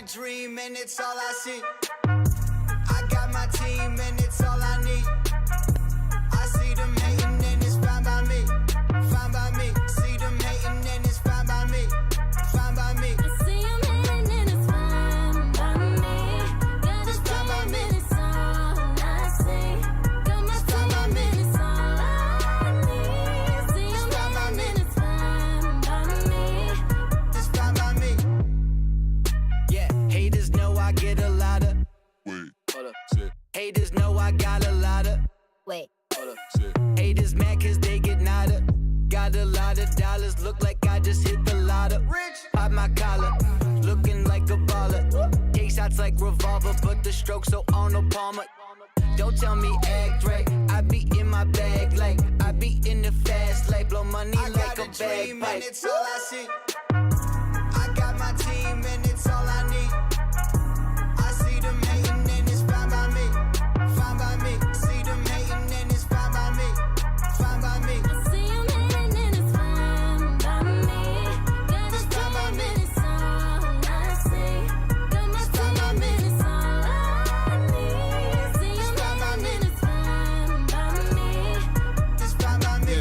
dream and it's all I see. I got my team and it's all I need. I see them hating and it's fine by me. Fine by me. See them hating and it's fine by me. Fine by me. I see them hating and it's fine by me. Got a dream and it's all I see. Got my team and it's all I need. See them hating and it's fine by me. It's fine by me. Yeah, haters know I get a lot of. Wait, Hold up. shit, Haters know I got a lot of. Wait. Hold up. shit. Haters mad cause they get nada. Got a lot of dollars, look like I just hit the lotto. Rich, pop my collar, looking like a baller. Take shots like revolver, but the stroke so on no Palmer. Don't tell me act right, I be in my bag like I be in the fast life. Blow money like a bag pipe. It's all I see. I got my team and it's all I need. I see them hating and it's fine by me. Fine by me. See them hating and it's fine by me. Fine by me. I see them hating and it's fine by me. Got a dream and it's all I see. Got my team and it's all I need. See them hating and it's fine by me. It's fine by me.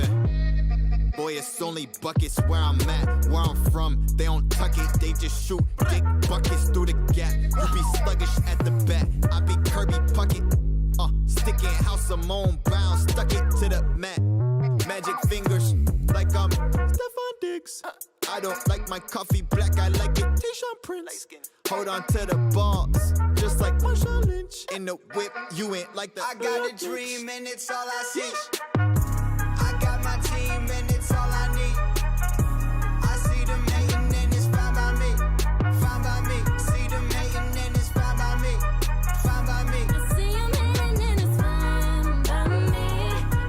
Boy, it's only buckets where I'm at, where I'm from. They don't tuck it, they just shoot dick buckets through the gap. You be sluggish at the bat, I be Kirby Puckett. Sticking House of Moan Brown, stuck it to the mat. Magic fingers, like I'm Stephon Diggs. I don't like my coffee black, I like it T-shirt Prince. Hold on to the balls, just like Marshawn Lynch. In the whip, you ain't like the I got a dream and it's all I see. I got my team and it's all I need. I see them hating and it's fine by me. Fine by me. See them hating and it's fine by me. Fine by me. I see them hating and it's fine by me.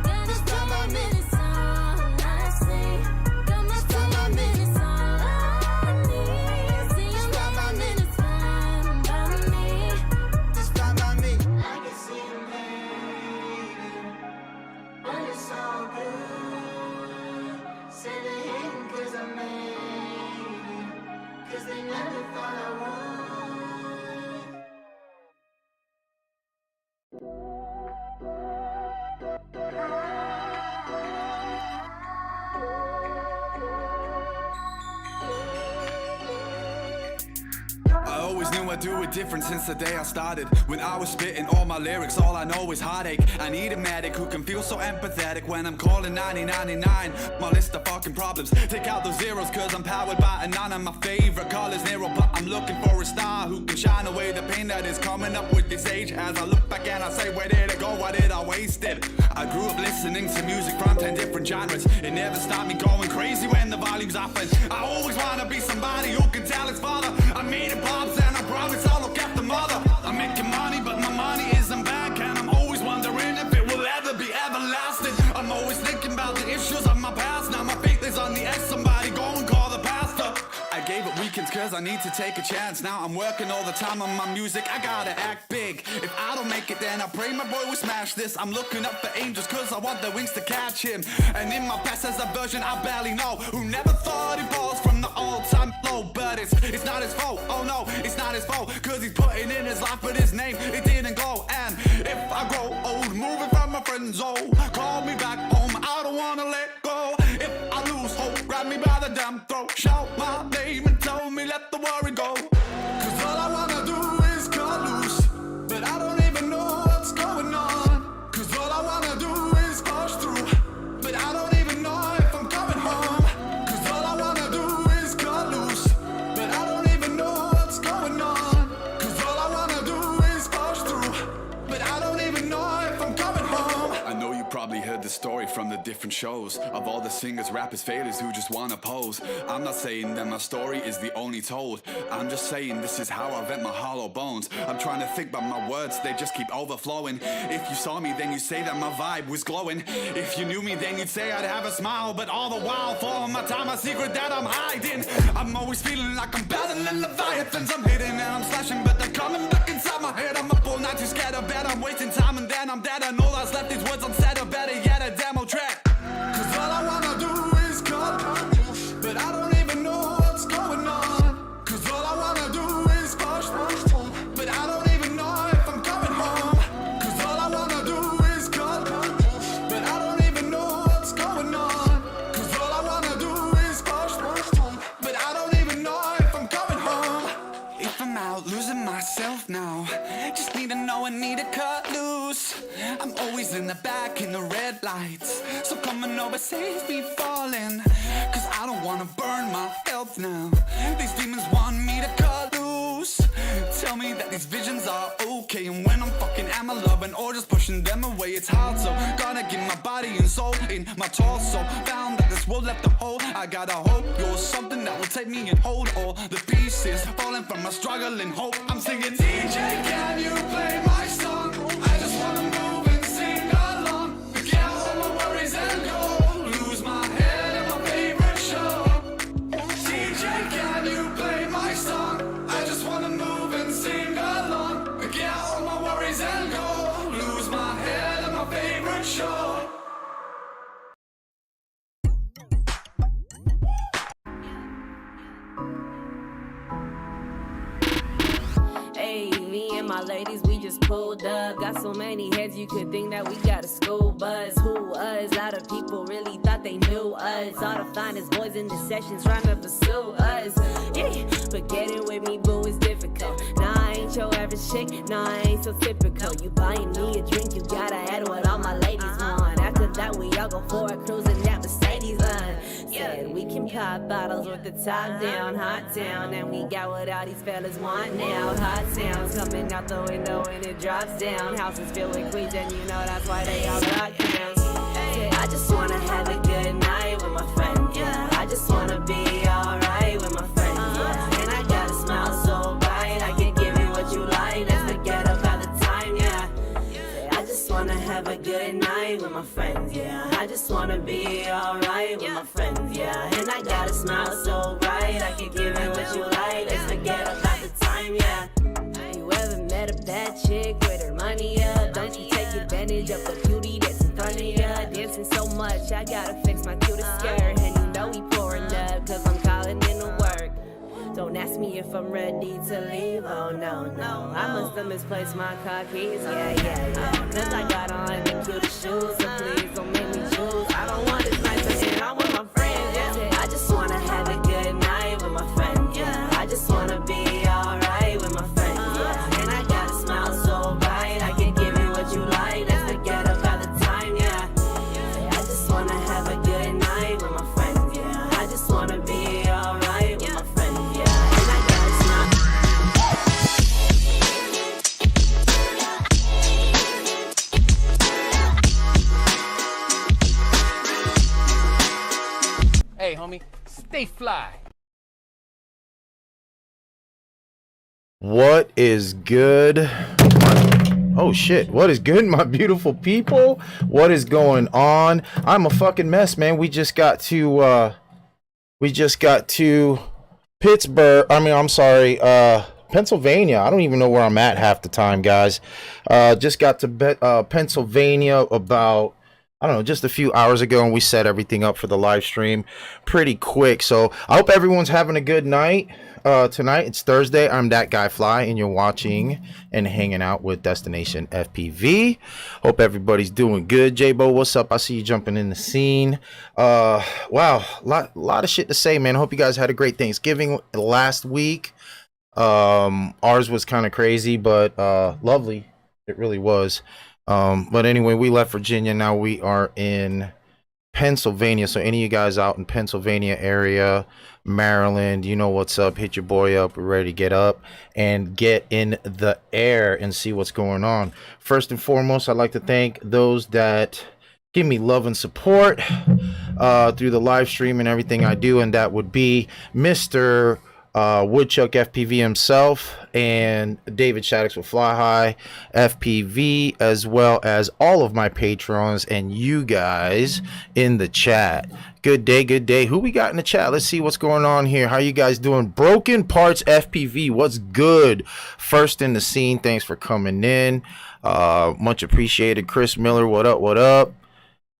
Got a dream and it's all I see. Got my team and it's all I need. See them hating and it's fine by me. It's fine by me. I can see them hating, but it's all good. Say they hating cause I made it, cause they never thought I I always knew I'd do it different since the day I started. When I was spitting all my lyrics, all I know is heartache. I need a medic who can feel so empathetic when I'm calling 9099. My list of fucking problems, take out those zeros cause I'm powered by a 9. And my favorite color's Nero, but I'm looking for a star who can shine away the pain that is coming up with this age. As I look back and I say, where did it go, why did I waste it? I grew up listening to music from 10 different genres. It never stopped me going crazy when the volume's up. And I always wanna be somebody who can tell his father I made it pops and I promise I'll look after mother. I'm making money but my money isn't back, and I'm always wondering if it will ever be everlasting. I'm always thinking about the issues of my past. Now my faith is on the edge, somebody go and call the pastor. I gave up weekends cause I need to take a chance. Now I'm working all the time on my music, I gotta act big. If I don't make it then I pray my boy will smash this. I'm looking up for angels cause I want the wings to catch him. And in my past there's a version I barely know, who never thought he falls from the all-time low. But it's not his fault, oh no, it's not his fault. Cause he's putting in his life but his name, it didn't go. And if I grow old, moving from my friend zone, call me back home, I don't wanna let go. If I lose hope, grab me by the damn throat, shout my name and tell me let the worry go. Cause all I wanna do is cut loose, but I don't even know what's going on. Cause all I wanna do is push through, but I don't even know if I'm coming home. Cause all I wanna do is cut loose, but I don't even know what's going on. Cause all I wanna do is push through, but I don't even know if I'm coming home. I know you probably heard the story from the different shows of all the singers, rappers, failures who just wanna pose. I'm not saying that my story is the only told, I'm just saying this is how I vent my hollow bones. I'm trying to think but my words, they just keep overflowing. If you saw me then you'd say that my vibe was glowing. If you knew me then you'd say I'd have a smile. But all the while for my time a secret that I'm hiding. I'm always feeling like I'm battling leviathans. I'm hitting and I'm slashing but they're coming back inside my head. I'm up all night too scared of bed, I'm wasting time and then I'm dead. And all that's left is words unsaid, or better yet a demo track. Cause all I wanna do is cut, but I don't even know what's going on. Cause all I wanna do is push the red lights. So come on over, save me falling, cause I don't wanna burn my health now. These demons want me to cut loose, tell me that these visions are okay. And when I'm fucking am I loving or just pushing them away, it's hard, so gotta give my body and soul in my torso. Found that this world left a hole, I gotta hope you're something that will take me and hold all the pieces falling from my struggling hope. I'm singing, DJ, can you play my song? I just wanna move and sing along, forget all my worries and go lose my head in my favorite show. DJ, can you play my song? I just wanna move and sing along, forget all my worries and go lose my head in my favorite show. Hey, me and my ladies, we just pulled up. Got so many heads, you could think that we got a school buzz. Who us? A lot of people really thought they knew us. All the finest boys in the sessions trying to pursue us. Yeah, but getting with me, boo, is difficult. Nah, I ain't your average chick. Nah, I ain't so typical. You buying me a drink, you gotta add what all my ladies want. After that, we all go for a cruise in that Mercedes. Said we can pop bottles with the top down, hot town, and we got what all these fellas want now. Hot sounds coming out the window when it drops down. Houses filled with queens, and you know that's why they all lock down. Said I just wanna have a good night with my friends. Yeah, I just wanna be alright with my friends. Yeah, and I gotta smile so bright, I can give you what you like. Let's forget about the time. Yeah, said I just wanna have a good night with my friends. Yeah, I just wanna be alright with my friends. Yeah, and I gotta smile so bright, I can give you what you like. Let's forget about the time. Yeah. You ever met a bad chick with her money up? Don't you take advantage of the beauty that's in front of you? Dancing so much, I gotta fix my cutest skirt. And you know we pouring up, cause I'm calling in to work. Don't ask me if I'm ready to leave, oh no, no. I must have misplaced my car keys, yeah. Cause I got on the cutest shoes, so please don't make me choose. I don't want this night to end, I'm with my friends, yeah. I just wanna have a good night with my friends, yeah. I just wanna be alright with my friends, yeah. And I gotta smile so bright, I can give you what you like. Let's forget about the time, yeah. I just wanna have a good night with my friends, yeah. I just wanna be alright with my friends, yeah. And I gotta smile. Hey, homie, stay fly. What is good? Oh shit, what is good, my beautiful people? What is going on? I'm a fucking mess, man. We just got to Pittsburgh. Pennsylvania. I don't even know where I'm at half the time, guys. Just got to Pennsylvania about, I don't know, just a few hours ago, and we set everything up for the live stream pretty quick. So I hope everyone's having a good night. Tonight, it's Thursday. I'm that guy Phly, and you're watching and hanging out with Destination FPV. Hope everybody's doing good. J-Bo, what's up? I see you jumping in the scene. Wow, lot of shit to say, man. I hope you guys had a great Thanksgiving last week. Ours was kind of crazy, but lovely. It really was. But anyway, we left Virginia. Now we are in Pennsylvania. So any of you guys out in Pennsylvania area, Maryland, you know what's up. Hit your boy up. We're ready to get up and get in the air and see what's going on. First and foremost, I'd like to thank those that give me love and support through the live stream and everything I do, and that would be Mr. Woodchuck FPV himself and David Shaddix with Fly High FPV, as well as all of my patrons and you guys in the chat. Good day, good day. Who we got in the chat? Let's see what's going on here. How you guys doing? Broken Parts FPV, what's good? First in the scene, thanks for coming in. Much appreciated. Chris Miller, what up, what up?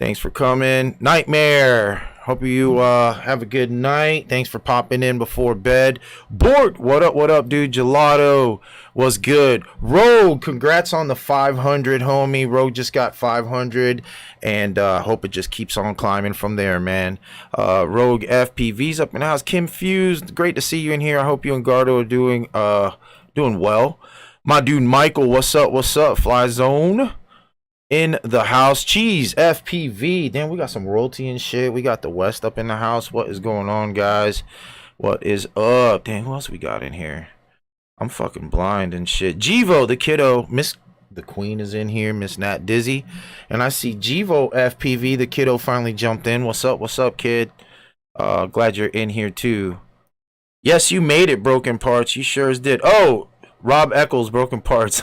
Thanks for coming. Nightmare, hope you have a good night. Thanks for popping in before bed. Bort, what up, dude? Gelato was good. Rogue, congrats on the 500, homie. Rogue just got 500, and hope it just keeps on climbing from there, man. Rogue FPV's up in the house. Kim Fused, great to see you in here. I hope you and Gardo are doing well. My dude Michael, what's up? Fly Zone. in the house. Cheese FPV. Damn, we got some royalty and shit. We got the West up in the house. What is going on, guys? What is up? Damn, who else we got in here? I'm fucking blind and shit. Jivo, the kiddo. Miss the Queen is in here. Miss Nat Dizzy. And I see Jivo FPV, the kiddo, finally jumped in. What's up? What's up, kid? Glad you're in here, too. Yes, you made it, Broken Parts. You sure as did. Oh, Rob Eccles, Broken Parts.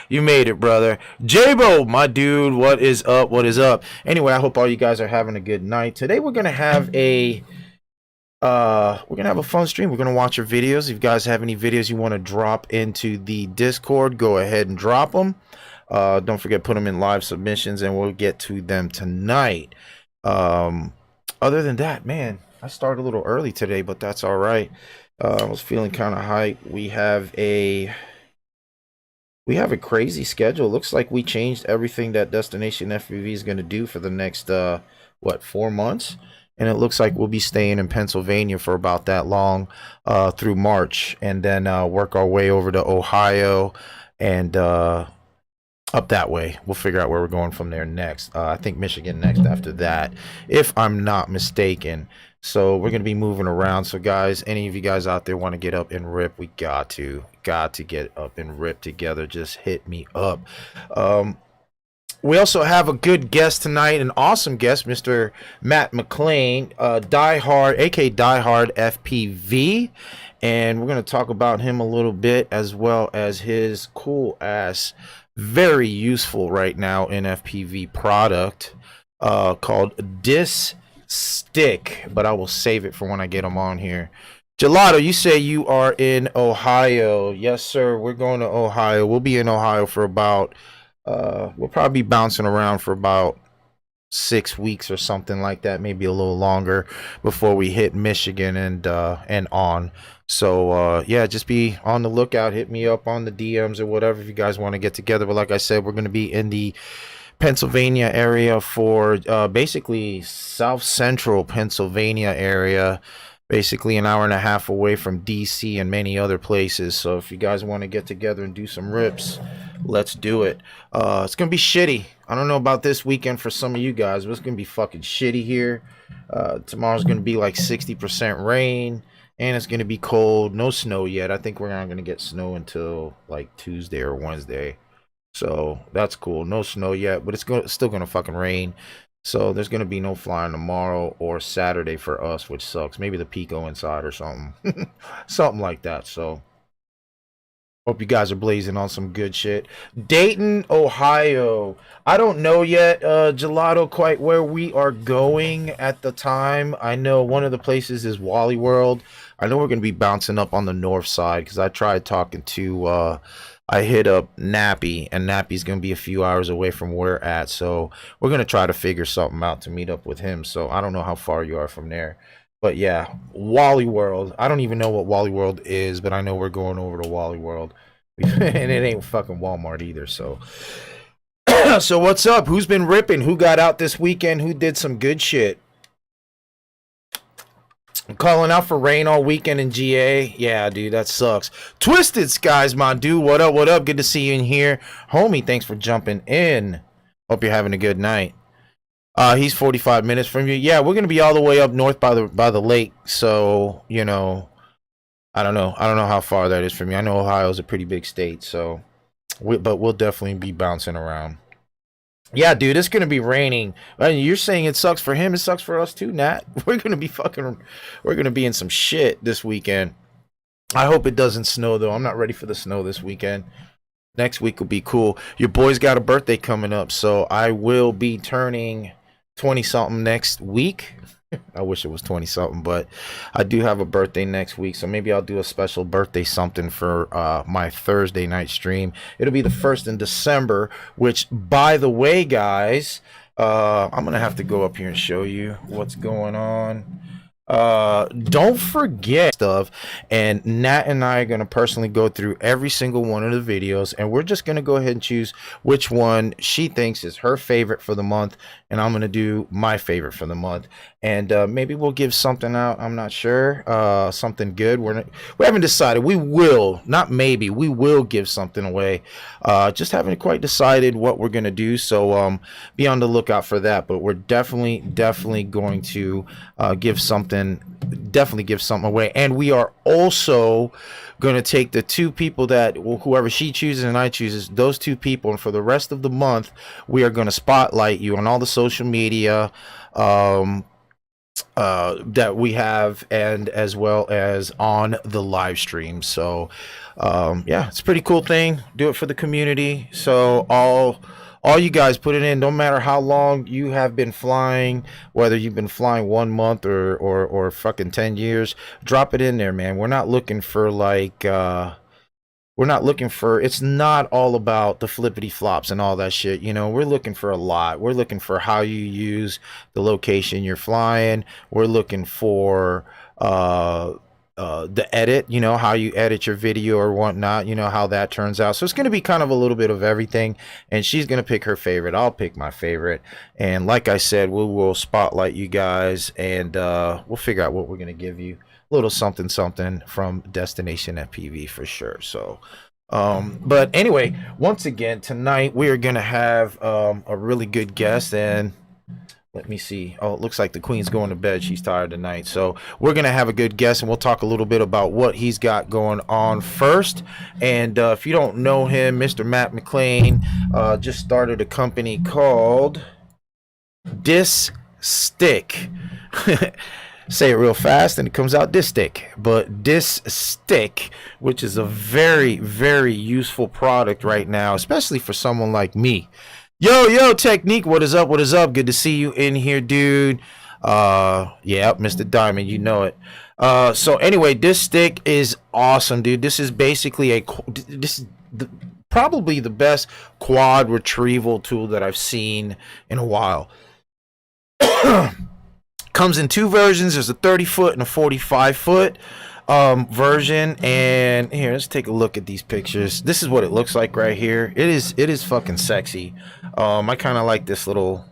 You made it, brother. Jabo, my dude, what is up? What is up? Anyway, I hope all you guys are having a good night. Today we're gonna have a fun stream. We're gonna watch your videos. If you guys have any videos you want to drop into the Discord, go ahead and drop them. Don't forget, put them in live submissions, and we'll get to them tonight. Other than that, man, I started a little early today, but that's all right. I was feeling kind of hyped. We have a crazy schedule. Looks like we changed everything that Destination FPV is going to do for the next 4 months, and it looks like we'll be staying in Pennsylvania for about that long through March, and then work our way over to Ohio and up that way. We'll figure out where we're going from there next. I think Michigan next after that, if I'm not mistaken. So we're going to be moving around. So guys, any of you guys out there want to get up and rip, we got to get up and rip together. Just hit me up. We also have a good guest tonight, an awesome guest, Mr. Matt McClain, diehard, aka diehard FPV, and we're going to talk about him a little bit, as well as his cool ass, very useful right now in FPV product called Dis Stick, but I will save it for when I get him on here. Gelato, you say you are in Ohio. Yes, sir. We're going to Ohio. We'll be in Ohio for about we'll probably be bouncing around for about 6 weeks or something like that, maybe a little longer, before we hit Michigan and on. So yeah, just be on the lookout. Hit me up on the DMs or whatever if you guys want to get together. But like I said, we're going to be in the Pennsylvania area for basically South Central Pennsylvania area, basically an hour and a half away from DC and many other places. So if you guys want to get together and do some rips, let's do it. It's gonna be shitty. I don't know about this weekend for some of you guys, but it's gonna be fucking shitty here. Tomorrow's gonna be like 60% rain, and it's gonna be cold. No snow yet. I think we're not gonna get snow until like Tuesday or Wednesday. So that's cool. No snow yet, but it's still gonna fucking rain. So there's gonna be no flying tomorrow or Saturday for us, which sucks. Maybe the Pico inside or something, something like that. So hope you guys are blazing on some good shit. Dayton, Ohio. I don't know yet, Gelato, quite where we are going at the time. I know one of the places is Wally World. I know we're gonna be bouncing up on the north side because I tried talking to. I hit up Nappy, and Nappy's going to be a few hours away from where we're at. So we're going to try to figure something out to meet up with him. So I don't know how far you are from there. But yeah, Wally World. I don't even know what Wally World is, but I know we're going over to Wally World. And it ain't fucking Walmart either. So, so what's up? Who's been ripping? Who got out this weekend? Who did some good shit? I'm calling out for rain all weekend in GA. Yeah, dude, that sucks. Twisted Skies, my dude. What up, what up? Good to see you in here. Homie, thanks for jumping in. Hope you're having a good night. He's 45 minutes from you. Yeah, we're going to be all the way up north by the lake. So, you know, I don't know how far that is from you. I know Ohio's a pretty big state, so but we'll definitely be bouncing around. Yeah, dude, it's gonna be raining. You're saying it sucks for him. It sucks for us too, Nat. We're gonna be in some shit this weekend. I hope it doesn't snow though. I'm not ready for the snow this weekend. Next week will be cool. Your boy's got a birthday coming up, so I will be turning 20 something next week. I wish it was 20 something, but I do have a birthday next week, so maybe I'll do a special birthday something for my Thursday night stream. It'll be the 1st in December, which, by the way, guys, I'm gonna have to go up here and show you what's going on. Don't forget stuff, and Nat and I are going to personally go through every single one of the videos, and we're just going to go ahead and choose which one she thinks is her favorite for the month, and I'm going to do my favorite for the month. And maybe we'll give something out. I'm not sure. Something good. We haven't decided. We will, not maybe, we will give something away. Just haven't quite decided what we're going to do, so be on the lookout for that. But we're definitely going to give something away. And we are also going to take the two people that, whoever she chooses and I chooses, those two people, and for the rest of the month we are going to spotlight you on all the social media that we have, and as well as on the live stream. So yeah, it's a pretty cool thing. Do it for the community. So all you guys put it in, no matter how long you have been flying, whether you've been flying 1 month or fucking 10 years, drop it in there, man. We're not looking for like it's not all about the flippity flops and all that shit. You know, we're looking for a lot. We're looking for how you use the location you're flying. We're looking for the edit, you know, how you edit your video or whatnot, you know, how that turns out. So it's going to be kind of a little bit of everything, and she's going to pick her favorite. I'll pick my favorite, and like I said, we will spotlight you guys, and we'll figure out what we're going to give you. A little something from Destination FPV for sure. So but anyway, once again, tonight we are going to have a really good guest, and let me see. Oh, it looks like the Queen's going to bed. She's tired tonight. So we're going to have a good guest, and we'll talk a little bit about what he's got going on first. And if you don't know him, Mr. Matt McClain just started a company called Stick. Say it real fast and it comes out Stick. But Stick, which is a very, very useful product right now, especially for someone like me. Yo, Technique, what is up? Good to see you in here, dude. Yeah, Mr. Diamond, you know it. So anyway, this stick is awesome, dude. This is basically probably the best quad retrieval tool that I've seen in a while. Comes in two versions. There's a 30-foot and a 45-foot version, and here, let's take a look at these pictures. This is what it looks like right here. It is fucking sexy. I kind of like this little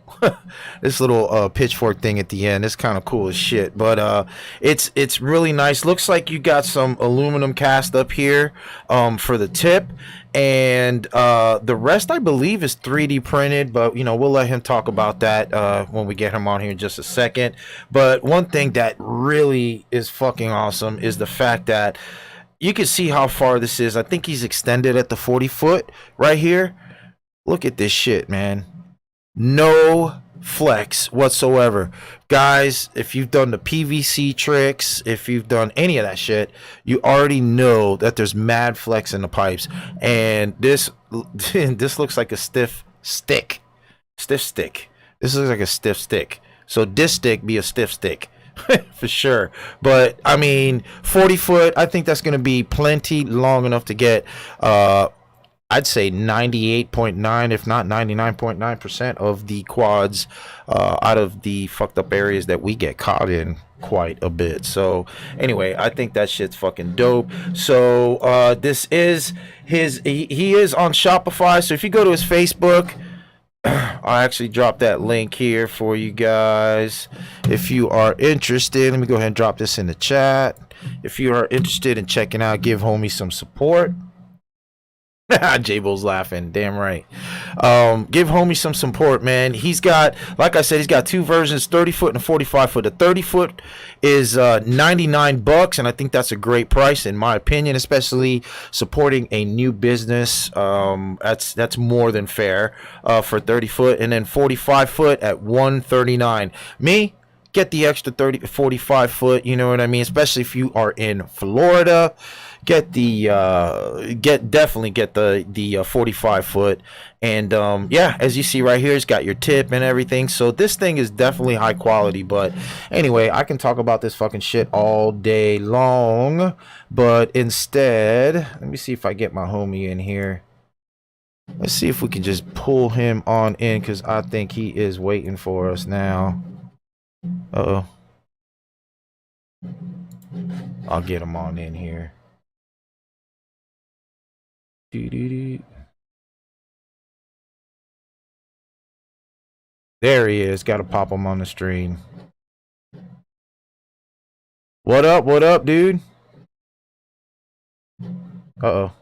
pitchfork thing at the end. It's kind of cool as shit, but it's really nice. Looks like you got some aluminum cast up here for the tip, and the rest I believe is 3D printed, but you know, we'll let him talk about that when we get him on here in just a second. But one thing that really is fucking awesome is the fact that you can see how far this is. I think he's extended at the 40-foot right here. Look at this shit, man. No flex whatsoever. Guys, if you've done the PVC tricks, if you've done any of that shit, you already know that there's mad flex in the pipes. And this looks like a stiff stick. This looks like a stiff stick. So this stick be a stiff stick. For sure. But I mean, 40-foot, I think that's going to be plenty long enough to get I'd say 98.9 if not 99.9% of the quads out of the fucked up areas that we get caught in quite a bit. So anyway, I think that shit's fucking dope. So this is he is on Shopify. So if you go to his Facebook, I'll actually drop that link here for you guys. If you are interested, let me go ahead and drop this in the chat. If you are interested in checking out, give homie some support. J-Bull's laughing, damn right. Give homie some support, man. He's got, like I said, he's got two versions, 30-foot and a 45-foot. The 30-foot is $99, and I think that's a great price in my opinion, especially supporting a new business. That's more than fair for 30-foot, and then 45-foot at $139. Me, get the extra 45-foot, you know what I mean, especially if you are in Florida. Definitely get the 45-foot, and yeah, as you see right here, it's got your tip and everything. So this thing is definitely high quality. But anyway, I can talk about this fucking shit all day long, but instead, let me see if I get my homie in here. Let's see if we can just pull him on in, because I think he is waiting for us now. Uh-oh. I'll get him on in here. Doo-doo-doo. There he is. Got to pop him on the stream. What up, dude? Uh-oh.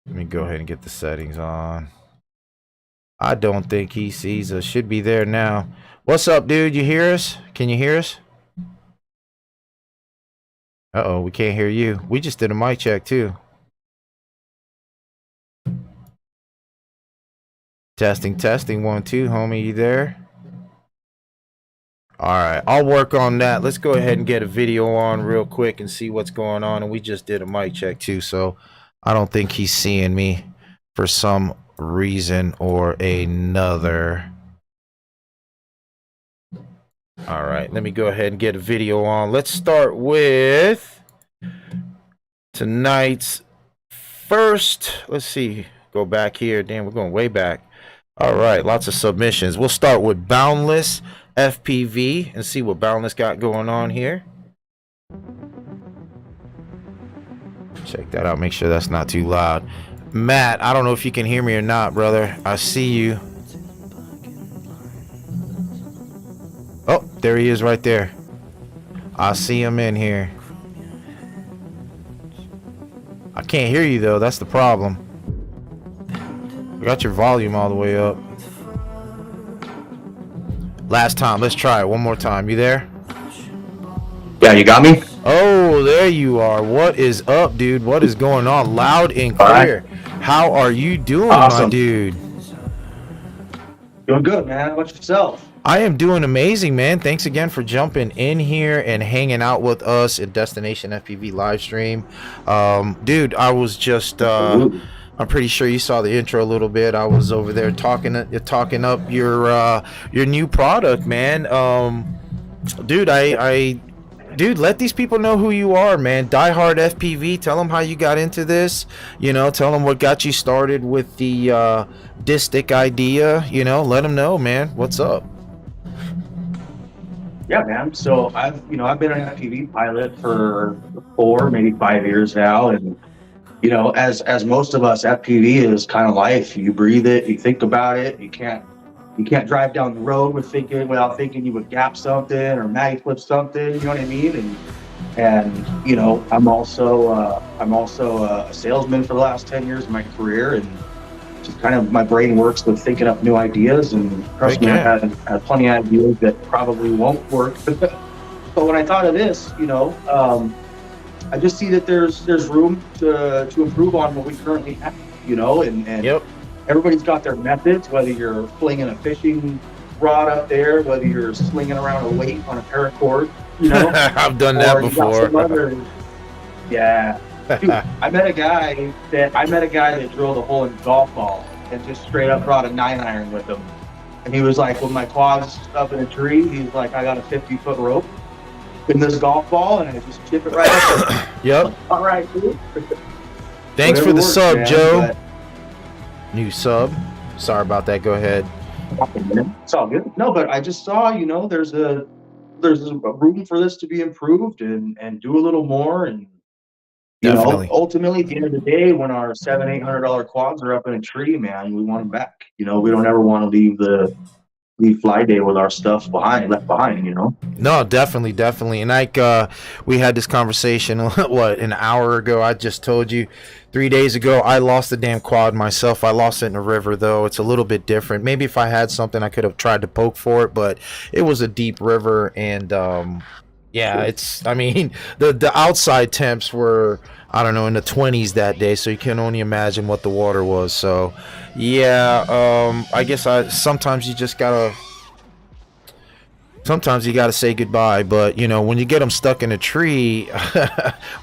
Let me go ahead and get the settings on. I don't think he sees us. Should be there now. What's up, dude? You hear us? Can you hear us? Uh-oh, we can't hear you. We just did a mic check, too. Testing, 1, 2, homie, you there? All right, I'll work on that. Let's go ahead and get a video on real quick and see what's going on. And we just did a mic check, too, so I don't think he's seeing me for some reason or another. All right, let me go ahead and get a video on. Let's start with tonight's first. Let's see. Go back here. Damn, we're going way back. All right, lots of submissions. We'll start with Boundless FPV and see what Boundless got going on here. Check that out. Make sure that's not too loud. Matt, I don't know if you can hear me or not, brother. I see you. Oh, there he is right there. I see him in here. I can't hear you, though. That's the problem. I got your volume all the way up. Last time. Let's try it one more time. You there? Yeah, you got me? Oh, there you are. What is up, dude? What is going on? Loud and clear. Right. How are you doing, awesome, my dude? Doing good, man. How about yourself? I am doing amazing, man. Thanks again for jumping in here and hanging out with us at Destination FPV live stream. Dude, I was just I'm pretty sure you saw the intro a little bit. I was over there talking up your new product, man. Dude, let these people know who you are, man. Die Hard FPV. Tell them how you got into this. You know, tell them what got you started with the disc idea. You know, let them know, man. What's up? Yeah, man. So I've been an FPV pilot for 4, maybe 5 years now, and you know, as most of us, FPV is kind of life. You breathe it, you think about it. You can't drive down the road without thinking you would gap something or mag flip something. You know what I mean? And you know, I'm also a salesman for the last 10 years of my career, and just kind of my brain works with thinking up new ideas. And trust me, I've had plenty of ideas that probably won't work. But when I thought of this, you know, I just see that there's room to improve on what we currently have, you know, and yep. Everybody's got their methods, whether you're flinging a fishing rod up there, whether you're slinging around a weight on a paracord, you know. I've done that before. Yeah. Dude, I met a guy that drilled a hole in a golf ball and just straight up brought a 9-iron with him. And he was like, with my quads up in a tree, he's like, I got a 50-foot rope in this golf ball, and I just chip it right up there. Yep. All right, dude. Thanks for the sub, man, Joe. New sub. Sorry about that. Go ahead. It's all good. No, but I just saw, you know, there's a room for this to be improved and do a little more. And you Definitely. know, ultimately, at the end of the day, when our $700-800 quads are up in a tree, man, we want them back. You know, we don't ever want to leave Fly Day with our stuff left behind, you know? No, definitely. And like, we had this conversation, what, an hour ago. I just told you 3 days ago, I lost the damn quad myself. I lost it in a river, though. It's a little bit different. Maybe if I had something, I could have tried to poke for it, but it was a deep river. And, yeah, it's, I mean, the outside temps were, I don't know, in the 20s that day, so you can only imagine what the water was. So, yeah, I guess sometimes you just gotta say goodbye. But you know, when you get them stuck in a tree,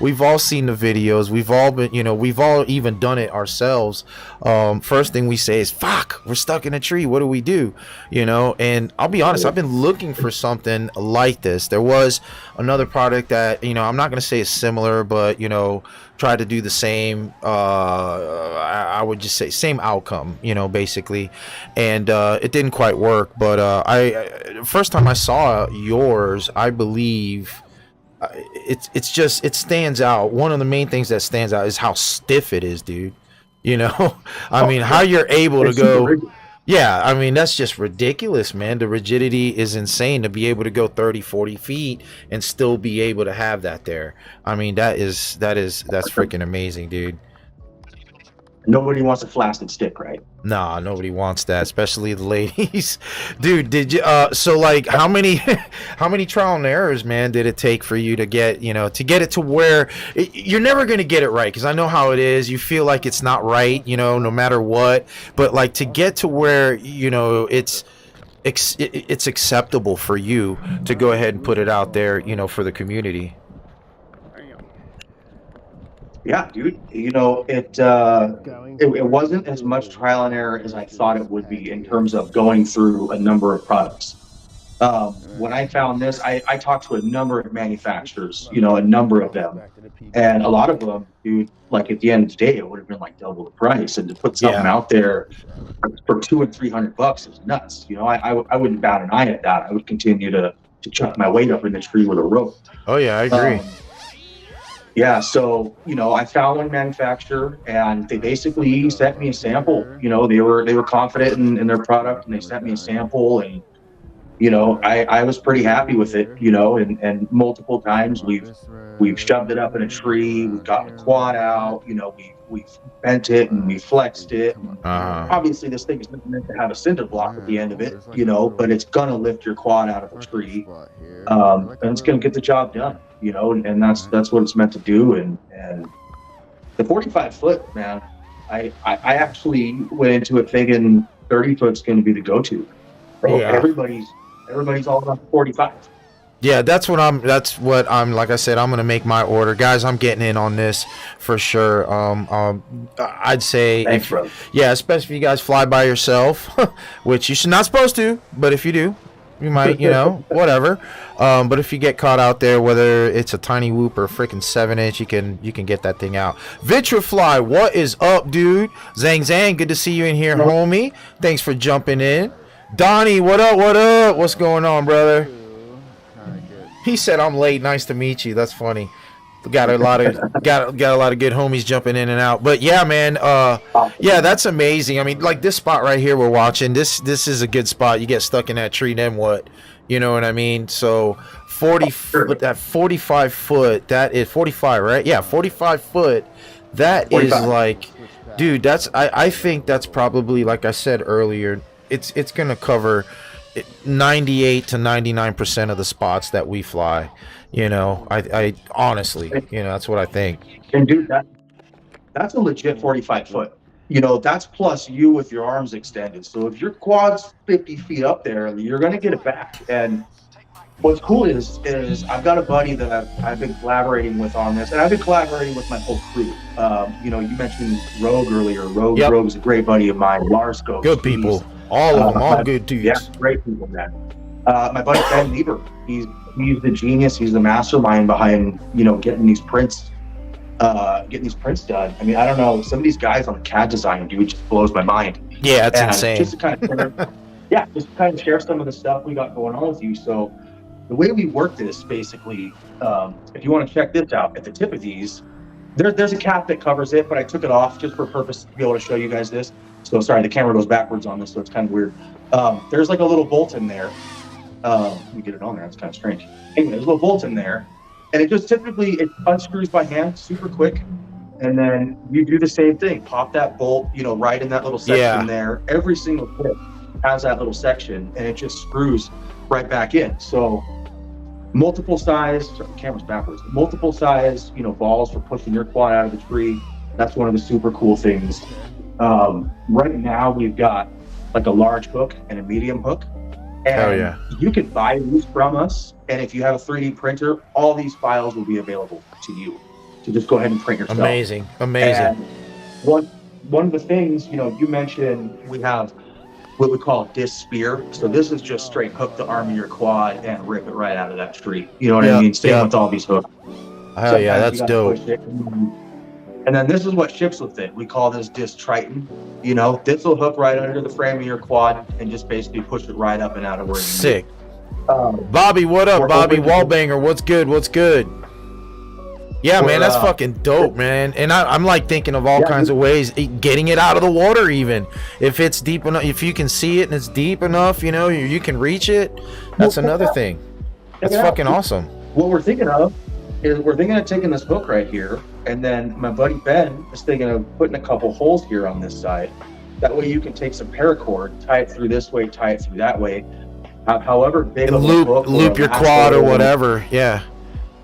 we've all seen the videos. We've all even done it ourselves. First thing we say is, fuck, we're stuck in a tree, what do we do? You know, and I'll be honest, I've been looking for something like this. There was another product that, you know, I'm not going to say it's similar, but you know, tried to do the same. I would just say same outcome, you know, basically, and it didn't quite work. But first time I saw yours, I believe. It's just, it stands out. One of the main things that stands out is how stiff it is, dude. You know, I mean, how you're able to go. Yeah, I mean, that's just ridiculous, man. The rigidity is insane to be able to go 30, 40 feet and still be able to have that there. I mean, that's freaking amazing, dude. Nobody wants a flaccid stick, right? Nah, nobody wants that, especially the ladies. Dude, did you so like how many trial and errors, man, did it take for you to get, you know, to get it to where you're never going to get it right, because I know how it is. You feel like it's not right, you know, no matter what, but like to get to where, you know, it's acceptable for you to go ahead and put it out there, you know, for the community. Yeah, dude. You know, it wasn't as much trial and error as I thought it would be in terms of going through a number of products. When I found this, I talked to a number of manufacturers, you know, a number of them, and a lot of them, dude, like at the end of the day, it would have been like double the price, and to put something out there for $200 and $300 is nuts. You know, I wouldn't bat an eye at that. I would continue to chuck my weight up in the tree with a rope. Oh yeah, I agree. Yeah, so, you know, I found one manufacturer, and they basically sent me a sample. You know, they were confident in their product, and they sent me a sample, and, you know, I was pretty happy with it, you know, and multiple times we've shoved it up in a tree, we've gotten the quad out, you know, we've bent it and we flexed it. Obviously, this thing is not meant to have a cinder block at the end of it, you know, but it's gonna lift your quad out of the tree, and it's gonna get the job done. You know, and that's what it's meant to do. And the 45 foot, man, I actually went into it thinking 30 foot's going to be the go-to. So everybody's all about 45. Yeah, that's what I'm like I said, I'm going to make my order. Guys, I'm getting in on this for sure. I'd say, thanks, bro. Yeah, especially if you guys fly by yourself, which you should not supposed to, but if you do, you might, you know, whatever. But if you get caught out there, whether it's a tiny whoop or a freaking 7-inch, you can get that thing out. Phly, what is up, dude? Zang, good to see you in here, homie. Thanks for jumping in. Donnie, what up? What's going on, brother? He said I'm late. Nice to meet you. That's funny. Got a lot of good homies jumping in and out. But yeah, man, yeah, that's amazing. I mean, like this spot right here we're watching, this is a good spot. You get stuck in that tree, then what? You know what I mean? So 45 foot, that is 45, right? Yeah, 45 foot. That 45. Is like, dude, that's I think that's probably, like I said earlier, it's gonna cover 98 to 99% of the spots that we fly. You know, I honestly, you know, that's what I think. And dude, that's a legit 45 foot. You know, that's plus you with your arms extended. So if your quad's 50 feet up there, you're going to get it back. And what's cool is I've got a buddy that I've been collaborating with on this, and I've been collaborating with my whole crew. You know, you mentioned Rogue earlier. Rogue is a great buddy of mine. Lars goes. Good people. All of them, all good dudes. Yeah, great people, man. My buddy Ben Lieber, he's the genius. He's the mastermind behind, you know, getting these prints done. I mean, I don't know, some of these guys on the CAD design, dude, just blows my mind. Yeah, it's insane. Just to kind of share some of the stuff we got going on with you. So the way we work this, basically, if you want to check this out, at the tip of these, there's a cap that covers it, but I took it off just for purpose to be able to show you guys this. So sorry, the camera goes backwards on this, so it's kind of weird. There's like a little bolt in there. Let me get it on there. It's kind of strange. Anyway, there's a little bolt in there, and it just typically it unscrews by hand, super quick. And then you do the same thing. Pop that bolt, you know, right in that little section there. Every single clip has that little section, and it just screws right back in. So multiple size, sorry, the camera's backwards. Multiple size, you know, balls for pushing your quad out of the tree. That's one of the super cool things. Right now we've got like a large hook and a medium hook. And you can buy these from us, and if you have a 3D printer, all these files will be available to you to just go ahead and print yourself. Amazing. And one of the things, you know, you mentioned we have what we call a disc spear. So this is just straight hook the arm of your quad and rip it right out of that tree. You know what I mean? Same with all these hooks. Hell yeah, that's dope. And then this is what ships with it. We call this disc Triton. You know, this will hook right under the frame of your quad and just basically push it right up and out of where you Sick. need. Bobby, what up? we're Bobby open- Wallbanger, what's good? What's good? Yeah, man, that's We're, fucking dope, man. And I'm like thinking of all kinds of ways, getting it out of the water, even if it's deep enough. If you can see it and it's deep enough, you know, you can reach it. That's another thing. That's fucking awesome. What we're thinking of is we're thinking of taking this hook right here, and then my buddy Ben is thinking of putting a couple holes here on this side. That way you can take some paracord, tie it through this way, tie it through that way. However big And of a hook loop or your a quad or lasso- whatever. Yeah,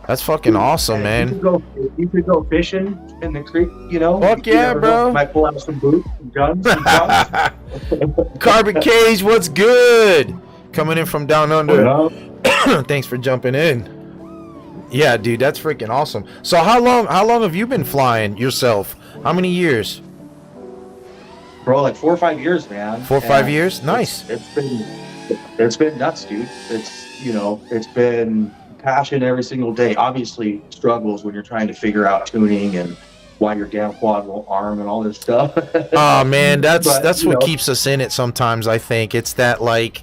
that's fucking awesome, And man. if you could go fishing in the creek, you know. Fuck you yeah, never bro. know, might pull out some boots, some guns, some guns. Carbon Cage, what's good? Coming in from down under. Thanks for jumping in. Yeah, dude, that's freaking awesome. So how long have you been flying yourself? How many years? Bro, like 4 or 5 years, man. 4 or 5 And years? Nice. It's been nuts, dude. It's been passion every single day. Obviously struggles when you're trying to figure out tuning and why your damn quad won't arm and all this stuff. Oh man, that's But, you what know. keeps us in it sometimes. I think it's that, like,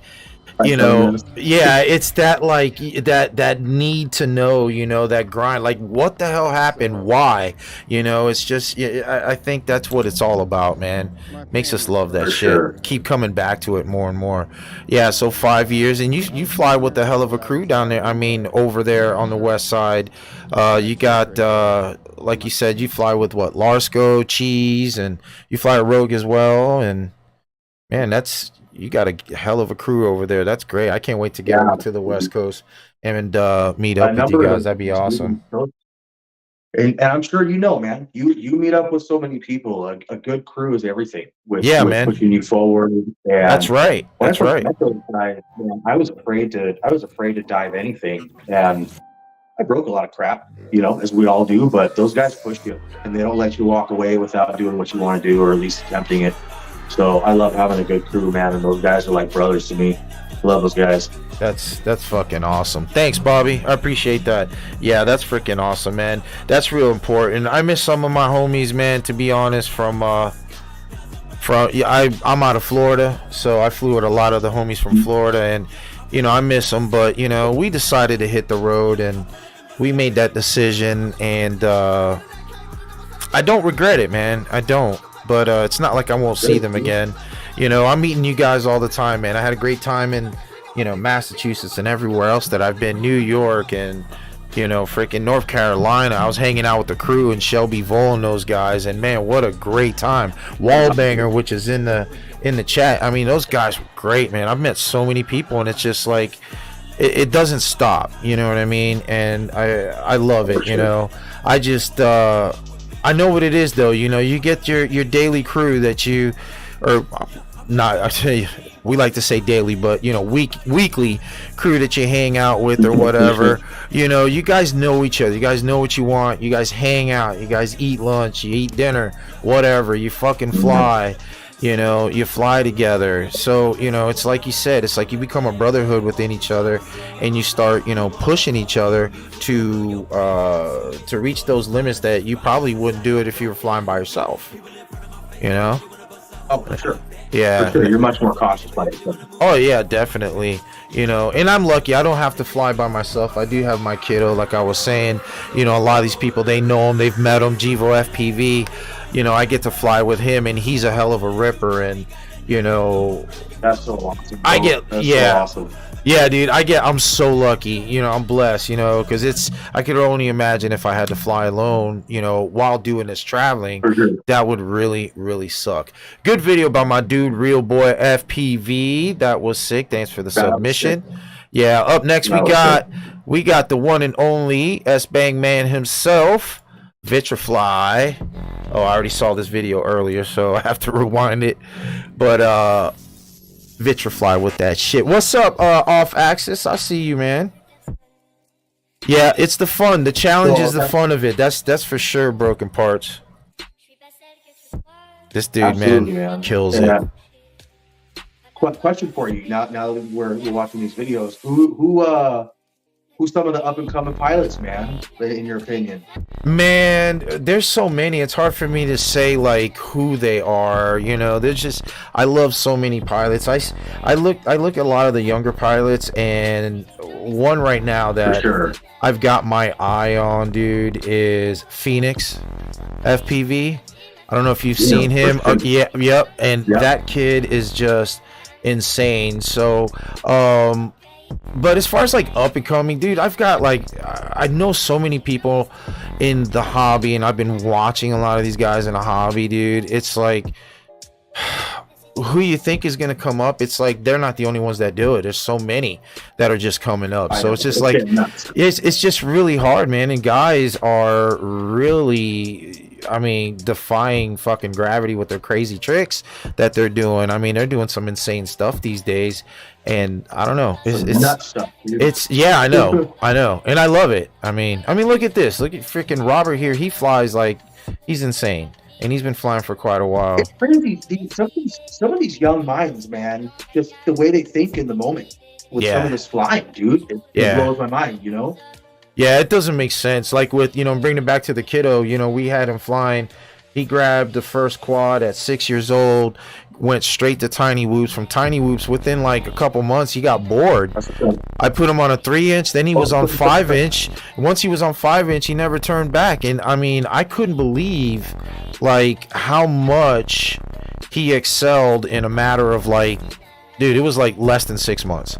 you know, yeah, it's that, like, that need to know, you know, that grind, like, what the hell happened, why, you know. It's just, I think that's what it's all about, man. Makes us love that For shit. sure. Keep coming back to it more and more. Yeah, so 5 years, and you fly with a hell of a crew down there. I mean, over there on the west side. You got, like you said, you fly with what, Larsco, Cheese, and you fly a Rogue as well. And man, you got a hell of a crew over there. That's great. I can't wait to get over to the West Coast and meet up with you guys. That'd be awesome. And I'm sure you know, man. You meet up with so many people. A good crew is everything. With Man. pushing you forward. And That's right. when I That's first right. met those guys, man, I was afraid to dive anything, and I broke a lot of crap, you know, as we all do. But those guys push you, and they don't let you walk away without doing what you want to do, or at least attempting it. So I love having a good crew, man, and those guys are like brothers to me. I love those guys. That's fucking awesome. Thanks, Bobby. I appreciate that. Yeah, that's freaking awesome, man. That's real important. I miss some of my homies, man, to be honest, I'm out of Florida, so I flew with a lot of the homies from Florida, and you know, I miss them, but you know, we decided to hit the road and we made that decision, and I don't regret it, man. I don't. But it's not like I won't see them again. You know, I'm meeting you guys all the time, man. I had a great time in, you know, Massachusetts and everywhere else that I've been, New York and, you know, freaking North Carolina. I was hanging out with the crew and Shelby Vole and those guys, and man, what a great time. Wallbanger, which is in the chat. I mean, those guys were great, man. I've met so many people, and it's just like it doesn't stop. You know what I mean? And I love it. You know, I just I know what it is, though. You know, you get your daily crew that you, or not, I tell you, we like to say daily, but you know, weekly crew that you hang out with or whatever. You know, you guys know each other. You guys know what you want. You guys hang out. You guys eat lunch. You eat dinner. Whatever. You fucking fly. You know, you fly together. So, you know, it's like you said, it's like you become a brotherhood within each other, and you start, you know, pushing each other to reach those limits that you probably wouldn't do it if you were flying by yourself. You know? Oh, for sure. Yeah. For sure. You're much more cautious by yourself. Oh yeah, definitely. You know, and I'm lucky. I don't have to fly by myself. I do have my kiddo, like I was saying. You know, a lot of these people, they know him, they've met him. Gevo FPV. You know, I get to fly with him, and he's a hell of a ripper. And you know, That's so awesome. I get, That's yeah. so awesome. Yeah, dude, I'm so lucky, you know, I'm blessed, you know, because I could only imagine if I had to fly alone, you know, while doing this traveling, For sure. that would really, really suck. Good video by my dude, Real Boy FPV. That was sick. Thanks for the That was submission. Yeah, up next we got the one and only S-Bang Man himself, Vitrafly. Oh, I already saw this video earlier, so I have to rewind it. But Vitrafly with that shit. What's up, Off Axis? I see you, man. Yeah, it's the fun. The challenge is the fun of it. That's for sure. Broken Parts. This dude, Absolutely, man, kills And, it. Question for you. Now that we're watching these videos, who who's some of the up and coming pilots, man, in your opinion? Man, there's so many. It's hard for me to say like who they are. You know, there's just I love so many pilots. I look at a lot of the younger pilots, and one right now that For sure. I've got my eye on, dude, is Phoenix FPV. I don't know if you've seen him. For sure. Yep. And Yep. that kid is just insane. So, but as far as like up and coming, dude, I've got like I know so many people in the hobby, and I've been watching a lot of these guys in the hobby, dude. It's like who you think is gonna come up, it's like they're not the only ones that do it. There's so many that are just coming up. So it's just like it's just really hard, man. And guys are really, I mean, defying fucking gravity with their crazy tricks that they're doing. I mean, they're doing some insane stuff these days, and I don't know. It's nuts stuff, dude. It's yeah, I know, and I love it. I mean, look at this. Look at freaking Robert here. He flies like he's insane, and he's been flying for quite a while. It's crazy. Some of these young minds, man, just the way they think in the moment with some of this flying, dude. It blows my mind, you know? Yeah, it doesn't make sense. Like with, you know, bringing it back to the kiddo, you know, we had him flying. He grabbed the first quad at 6 years old, went straight to Tiny Whoops. From Tiny Whoops, within like a couple months, he got bored. I put him on a 3-inch, then he was on 5-inch. Once he was on 5-inch, he never turned back. And I mean, I couldn't believe like how much he excelled in a matter of like, dude, it was like less than 6 months.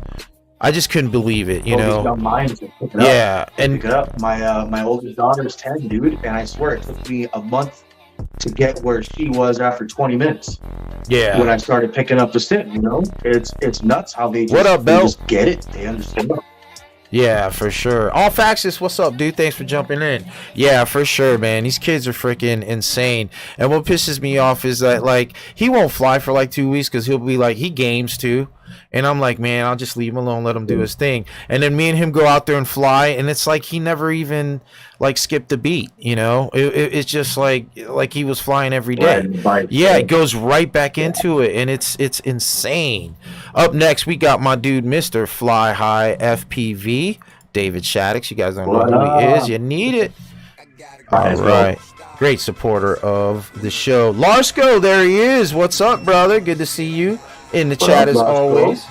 I just couldn't believe it, you know. Young minds pick it up. My oldest daughter's 10, dude, and I swear it took me a month to get where she was after 20 minutes. Yeah. When I started picking up the sim, you know, it's nuts how they just, what up, Bell? Just get it. They understand. Yeah, for sure. All Faxes, what's up, dude? Thanks for jumping in. Yeah, for sure, man. These kids are freaking insane. And what pisses me off is that, like, he won't fly for like 2 weeks because he'll be like, he games too. And I'm like, man, I'll just leave him alone, let him do his thing. And then me and him go out there and fly, and it's like he never even like skipped a beat, you know. It's just like he was flying every day. Yeah, it goes right back into it, and it's insane. Up next, we got my dude, Mr. Fly High FPV, David Shaddix. You guys don't know who he is. You need it. All right. Great supporter of the show. Larsko, there he is. What's up, brother? Good to see you in the chat as always.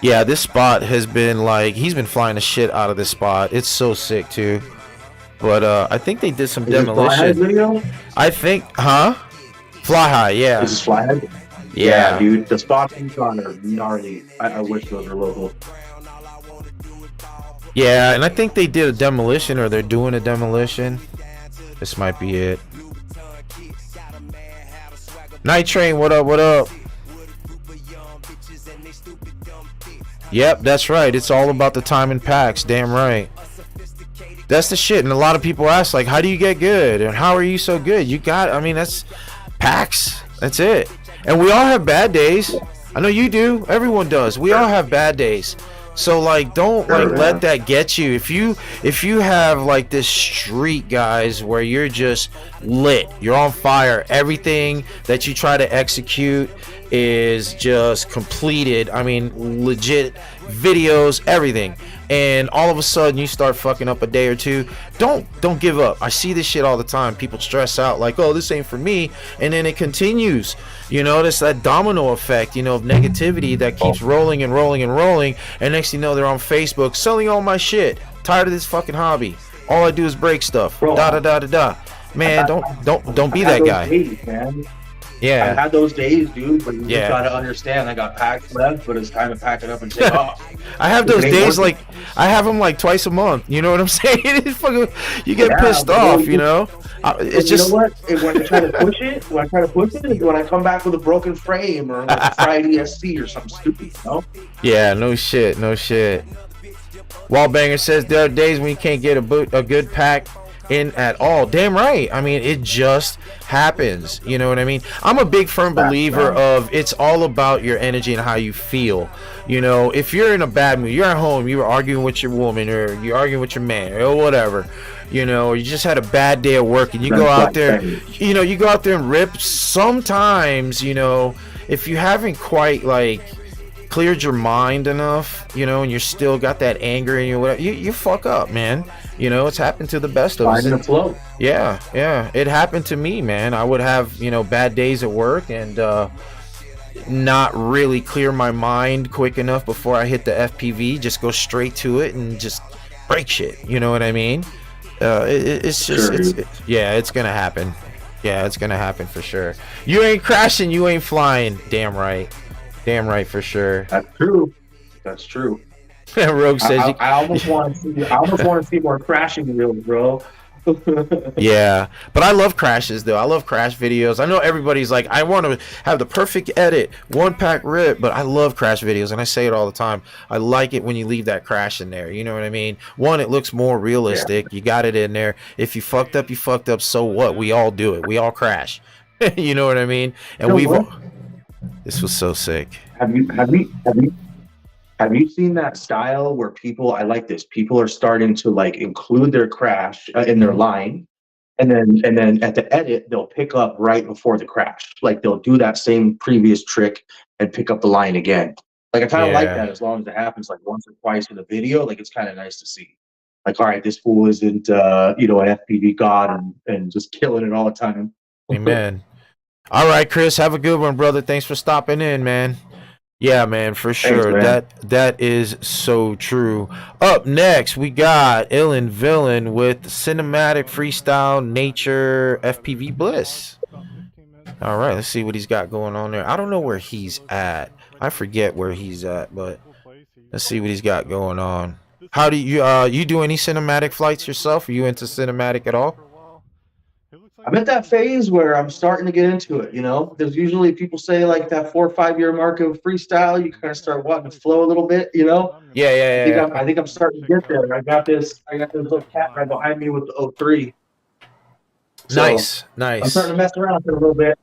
Yeah, this spot has been like, he's been flying the shit out of this spot. It's so sick too. But I think they did some demolition. I think, huh? Fly High, yeah. Is this Fly High? Yeah, dude. The spots he's on are gnarly. I wish those were local. Yeah, and I think they did a demolition, or they're doing a demolition. This might be it. Night Train, what up, what up? Yep, that's right. It's all about the time and packs. Damn right. That's the shit. And a lot of people ask, like, how do you get good? And how are you so good? You got, I mean, that's packs. That's it. And we all have bad days. I know you do. Everyone does. We all have bad days. So like, don't like let that get you. If you have like this streak, guys, where you're just lit, you're on fire, everything that you try to execute is just completed. I mean, legit videos, everything. And all of a sudden you start fucking up a day or two. Don't give up. I see this shit all the time. People stress out like, oh, this ain't for me, and then it continues. You know, it's that domino effect, you know, of negativity that keeps rolling and rolling and rolling. And next thing you know, they're on Facebook selling all my shit. Tired of this fucking hobby. All I do is break stuff. Da da da da da. Man, don't be that guy. Days, man. Yeah, I had those days, dude. But you try to understand. I got packs left, but it's time to pack it up and take off. I have those days like I have them like twice a month. You know what I'm saying? It's fucking, you get pissed off, you know. It's just, you know what? When I try to push it, is when I come back with a broken frame or like a fried ESC or something stupid, you know? Yeah, no shit. Wallbanger says there are days when you can't get a good pack in at all. Damn right. I mean, it just happens. You know what I mean? I'm a big firm believer of it's all about your energy and how you feel. You know, if you're in a bad mood, you're at home, you were arguing with your woman, or you're arguing with your man, or whatever, you know, or you just had a bad day at work, and you go out there, you know, you go out there and rip. Sometimes, you know, if you haven't quite like cleared your mind enough, you know, and you're still got that anger in you, whatever, you fuck up, man. You know, it's happened to the best of us. Finding the flow. Yeah, it happened to me, man. I would have, you know, bad days at work and not really clear my mind quick enough before I hit the FPV, just go straight to it and just break shit, you know what I mean? It's just yeah, it's gonna happen. Yeah, it's gonna happen for sure. You ain't crashing, you ain't flying. Damn right for sure. That's true. Rogue says I almost want to see more crashing reels, bro. Yeah, but I love crashes though. I love crash videos. I know everybody's like, I want to have the perfect edit, one pack rip, but I love crash videos, and I say it all the time. I like it when you leave that crash in there. You know what I mean? One, it looks more realistic. Yeah. You got it in there. If you fucked up, you fucked up. So what? We all do it. We all crash. You know what I mean? And this was so sick. Have you seen that style where people are starting to like include their crash in their line, and then at the edit they'll pick up right before the crash, like they'll do that same previous trick and pick up the line again. Like I kind of like that, as long as it happens like once or twice in the video. Like it's kind of nice to see, like, all right, this fool isn't you know, an FPV god and just killing it all the time. Amen. All right, Chris, have a good one, brother. Thanks for stopping in, man. Yeah, man, for sure. Thanks, man. That is so true. Up next, we got Illin Villain with Cinematic Freestyle Nature FPV Bliss. All right, let's see what he's got going on there. I don't know where he's at. I forget where he's at, but let's see what he's got going on. How do you do any cinematic flights yourself? Are you into cinematic at all? I'm at that phase where I'm starting to get into it, you know. There's usually, people say like that 4 or 5 year mark of freestyle, you kind of start wanting to flow a little bit, you know. Yeah. I think I'm starting to get there. I got this little cat right behind me with the 03. So nice. I'm starting to mess around with it a little bit.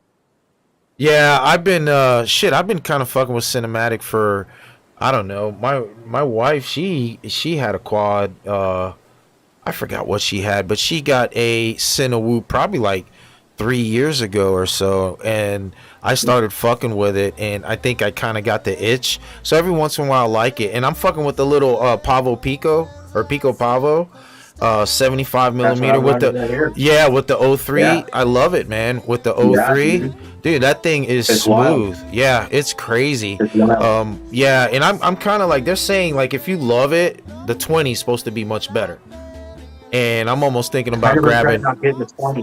Yeah, I've been kind of fucking with cinematic for, I don't know. My wife, she had a quad. I forgot what she had, but she got a Cinewoop probably like 3 years ago or so, and I started fucking with it, and I think I kind of got the itch. So every once in a while I like it, and I'm fucking with the little Pavo Pico or Pico Pavo, 75 millimeter with the 03. Yeah. I love it, man. With the 03, dude, that thing is smooth. Wild. Yeah, it's crazy. Yeah, and I'm kind of like, they're saying like if you love it, the 20 is supposed to be much better. And I'm almost thinking about grabbing. Not getting the 20.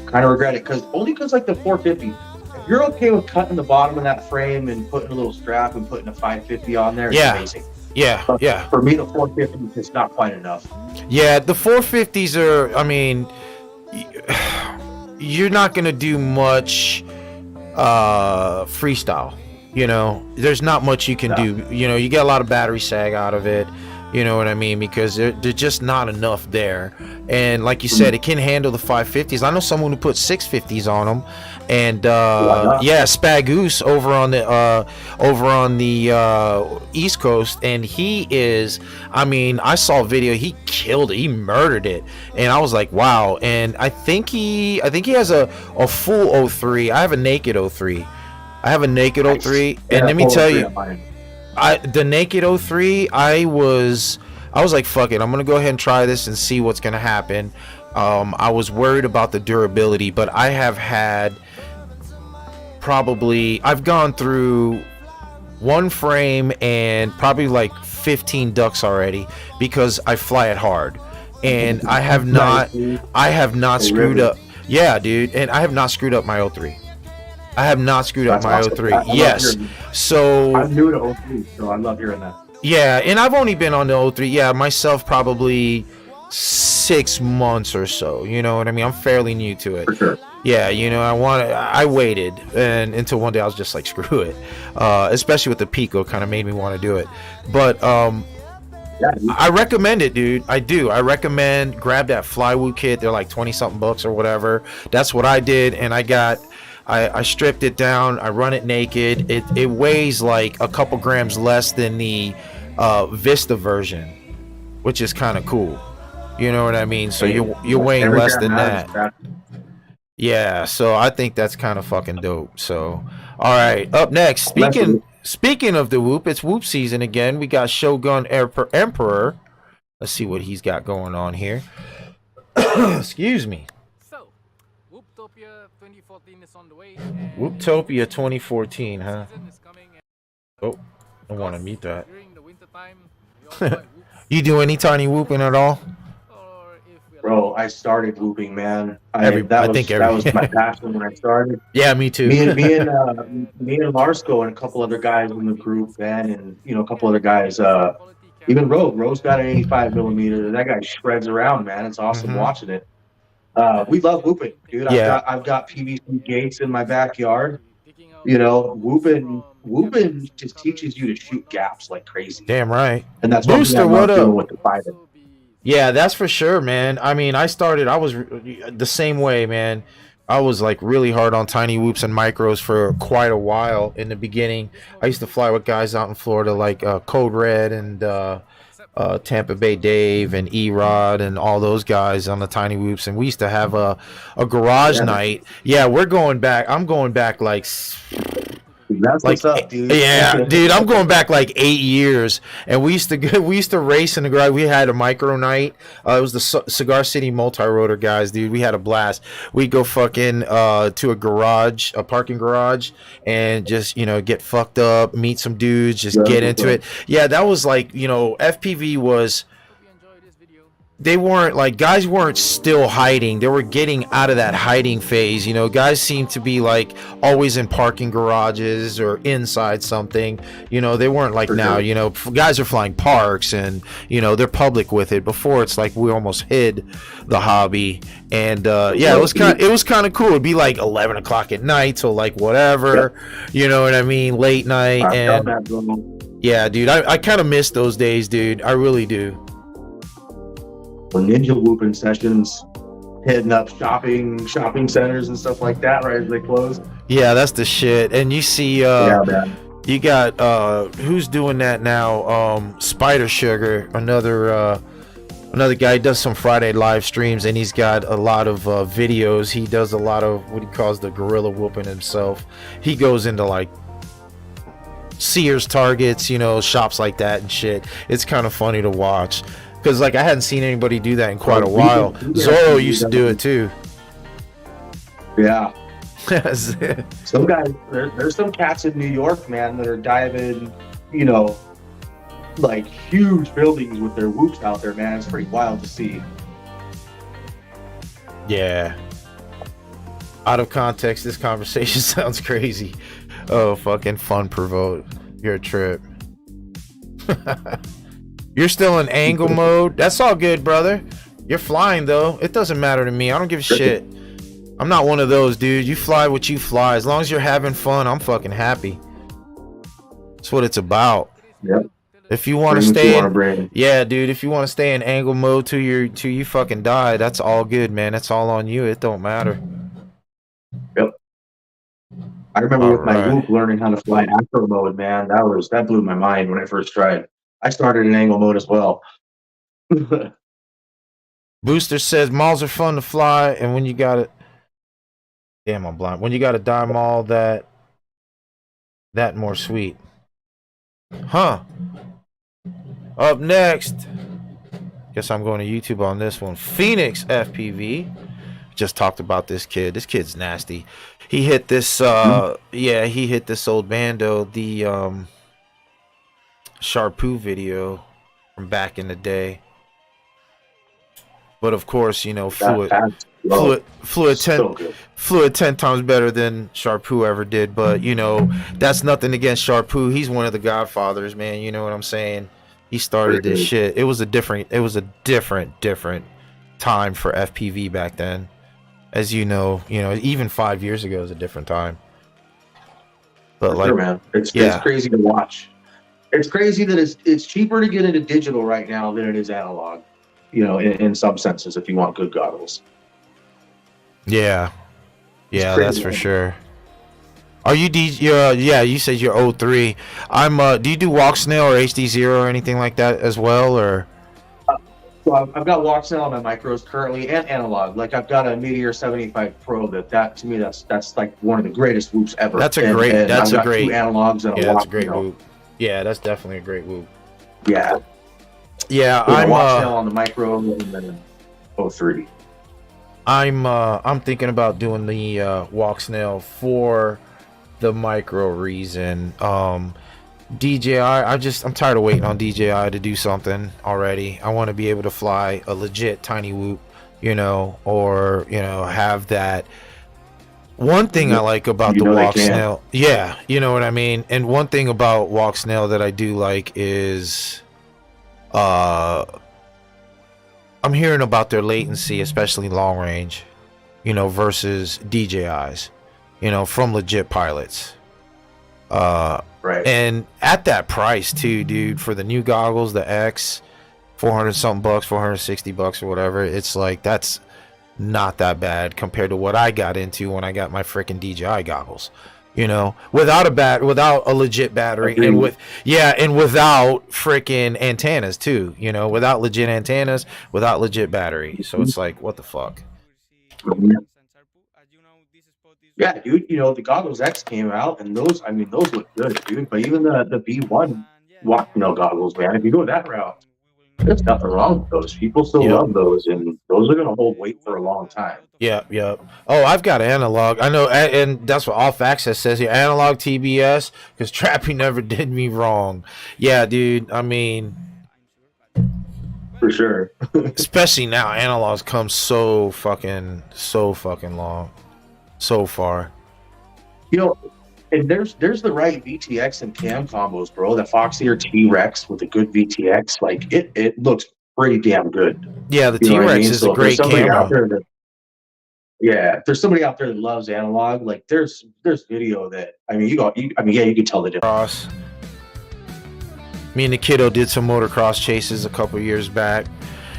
Kind of regret it because like the 450. If you're okay with cutting the bottom of that frame and putting a little strap and putting a 550 on there, it's amazing. Yeah. For me, the 450 is not quite enough. Yeah, the 450s are. I mean, you're not gonna do much freestyle. You know, there's not much you can do. You know, you get a lot of battery sag out of it. You know what I mean? Because they're just not enough there. And like you said, it can handle the 550s. I know someone who put 650s on them. And yeah, Spagoose over on the East Coast, and he is, I mean, I saw a video, he killed it, he murdered it, and I was like, wow. And I think he has a full 03. I have a naked 03. Nice. 03, and let me tell you, the naked 03, I was like, fuck it, I'm gonna go ahead and try this and see what's gonna happen. I was worried about the durability, but I have had I've gone through one frame and probably like 15 ducks already because I fly it hard, and I have not screwed up. Yeah, dude, and I have not screwed up my 03. I have not screwed up my 03. Yes. So I'm new to 03, so I love hearing that. Yeah, and I've only been on the 03, yeah, myself probably 6 months or so. You know what I mean? I'm fairly new to it. For sure. Yeah, you know, I waited and until one day I was just like, screw it. Especially with the Pico, kind of made me want to do it. But yeah, I recommend it, dude. I do. I recommend grab that Phly kit. They're like 20 something bucks or whatever. That's what I did, and I stripped it down. I run it naked. It weighs like a couple grams less than the Vista version, which is kind of cool. You know what I mean? So you're weighing less than that. Yeah, so I think that's kind of fucking dope. So, all right, up next, Speaking of the whoop, it's whoop season again. We got Shogun Emperor. Let's see what he's got going on here. Excuse me. So, Whooptopia 2014 is on the way. Whooptopia 2014, huh? Season is coming, Oh, I want to mute that. during the winter time, we also buy whoops, You do any tiny whooping at all? or if we Bro, I started whooping, man. I think that was my passion when I started. Yeah, me too. Me and Larsko and a couple other guys in the group, man, and a couple other guys. Even Rogue's got an 85 millimeter. That guy shreds around, man. It's awesome watching it. We love whooping, dude. I've got PVC gates in my backyard. Whooping just teaches you to shoot gaps like crazy. Damn right. And that's Booster, what up? with the fighter. Yeah, that's for sure, man. I mean, I was the same way, man. I was like really hard on tiny whoops and micros for quite a while in the beginning. I used to fly with guys out in Florida like Code Red and Tampa Bay Dave and E-Rod and all those guys on the tiny whoops, and we used to have a garage night. Yeah, we're going back. I'm going back like That's what's up, dude. Yeah, dude, I'm going back like 8 years, and we used to race in the garage. We had a micro night. It was the Cigar City multi-rotor guys, dude. We had a blast. We'd go fucking to a parking garage, and just get fucked up, meet some dudes, just get into it. Yeah, that was like FPV was. They weren't like guys weren't still hiding. They were getting out of that hiding phase. Guys seemed to be like always in parking garages or inside something. They weren't like now. Guys are flying parks and they're public with it. Before it's like we almost hid the hobby. And it was kind of cool. It'd be like 11 o'clock at night till like whatever. You know what I mean? Late night. Yeah, dude, I kind of miss those days, dude. I really do. Ninja whooping sessions, hitting up shopping centers and stuff like that right as they close. Yeah, that's the shit. And you see you got who's doing that now? Spider Sugar, another guy, does some Friday live streams, and he's got a lot of videos. He does a lot of what he calls the gorilla whooping himself. He goes into like Sears, Targets, shops like that and shit. It's kind of funny to watch. Because, like, I hadn't seen anybody do that in quite a while. Zorro used to do it, too. Yeah. Some guys, there's some cats in New York, man, that are diving, like, huge buildings with their whoops out there, man. It's pretty wild to see. Yeah. Out of context, this conversation sounds crazy. Oh, fucking fun provoke. You're a trip. You're still in angle mode. That's all good, brother. You're flying, though. It doesn't matter to me. I don't give a shit. I'm not one of those, dude. You fly what you fly. As long as you're having fun, I'm fucking happy. That's what it's about. Yep. If you want to stay in, yeah, dude, if you want to stay in angle mode till you fucking die, that's all good, man. That's all on you. It don't matter. Yep. I remember with my whoop learning how to fly acro mode, man. That blew my mind when I first tried. I started in angle mode as well. Booster says malls are fun to fly, and when you got it, damn, I'm blind. When you got a die mall, that more sweet, huh? Up next, guess I'm going to YouTube on this one. Phoenix FPV. Just talked about this kid. This kid's nasty. He hit this. He hit this old bando. The Sharpo video from back in the day, but of course fluid 10 times better than Sharpo ever did. But that's nothing against Sharpo. He's one of the godfathers, man. You know what I'm saying? He started this shit. It was a different time for FPV back then. As even 5 years ago is a different time. But like, sure, man, it's crazy to watch. It's crazy that it's cheaper to get into digital right now than it is analog, in some senses, if you want good goggles. Yeah, that's for sure. Are you you said you're 03. I'm do you do walk snail or HD0 or anything like that as well, or So I've got walk snail on my micros currently and analog. Like I've got a Meteor 75 Pro that to me that's like one of the greatest whoops ever. That's a great. And That's I've a got great. two analogs and Yeah, a that's walk a great snail. whoop. Yeah, that's definitely a great whoop. Yeah. Yeah, So I'm walk snail on the micro and then 03. I'm thinking about doing the walk snail for the micro reason. DJI, I'm tired of waiting on DJI to do something already. I want to be able to fly a legit tiny whoop, or have that. One thing I like about the walk snail, yeah, you know what I mean. And one thing about walk snail that I do like is, I'm hearing about their latency, especially long range, versus DJI's, from legit pilots. Right. And at that price too, dude, for the new goggles, the X, $400 something bucks, $460 or whatever, it's like that's not that bad compared to what I got into when I got my freaking DJI goggles. Without a legit battery. Agreed. And without freaking antennas too, without legit antennas, without legit battery. So it's like, what the fuck? Yeah, dude, the Goggles X came out and those look good, dude. But even the B1 walk snail goggles, man, if you go that route, there's nothing wrong with those. People still love those, and those are gonna hold weight for a long time. Yeah. Oh, I've got analog. I know, and that's what Off Access says here. Analog TBS, because Trappy never did me wrong. Yeah, dude. I mean, for sure. Especially now, analogs come so fucking long, so far. And there's the right VTX and cam combos, bro. The Foxy or T-Rex with a good VTX, like it looks pretty damn good. Yeah, the T-Rex is a great camera. If there's somebody out there that loves analog, like there's video that you can tell the difference. Me and the kiddo did some motocross chases a couple years back.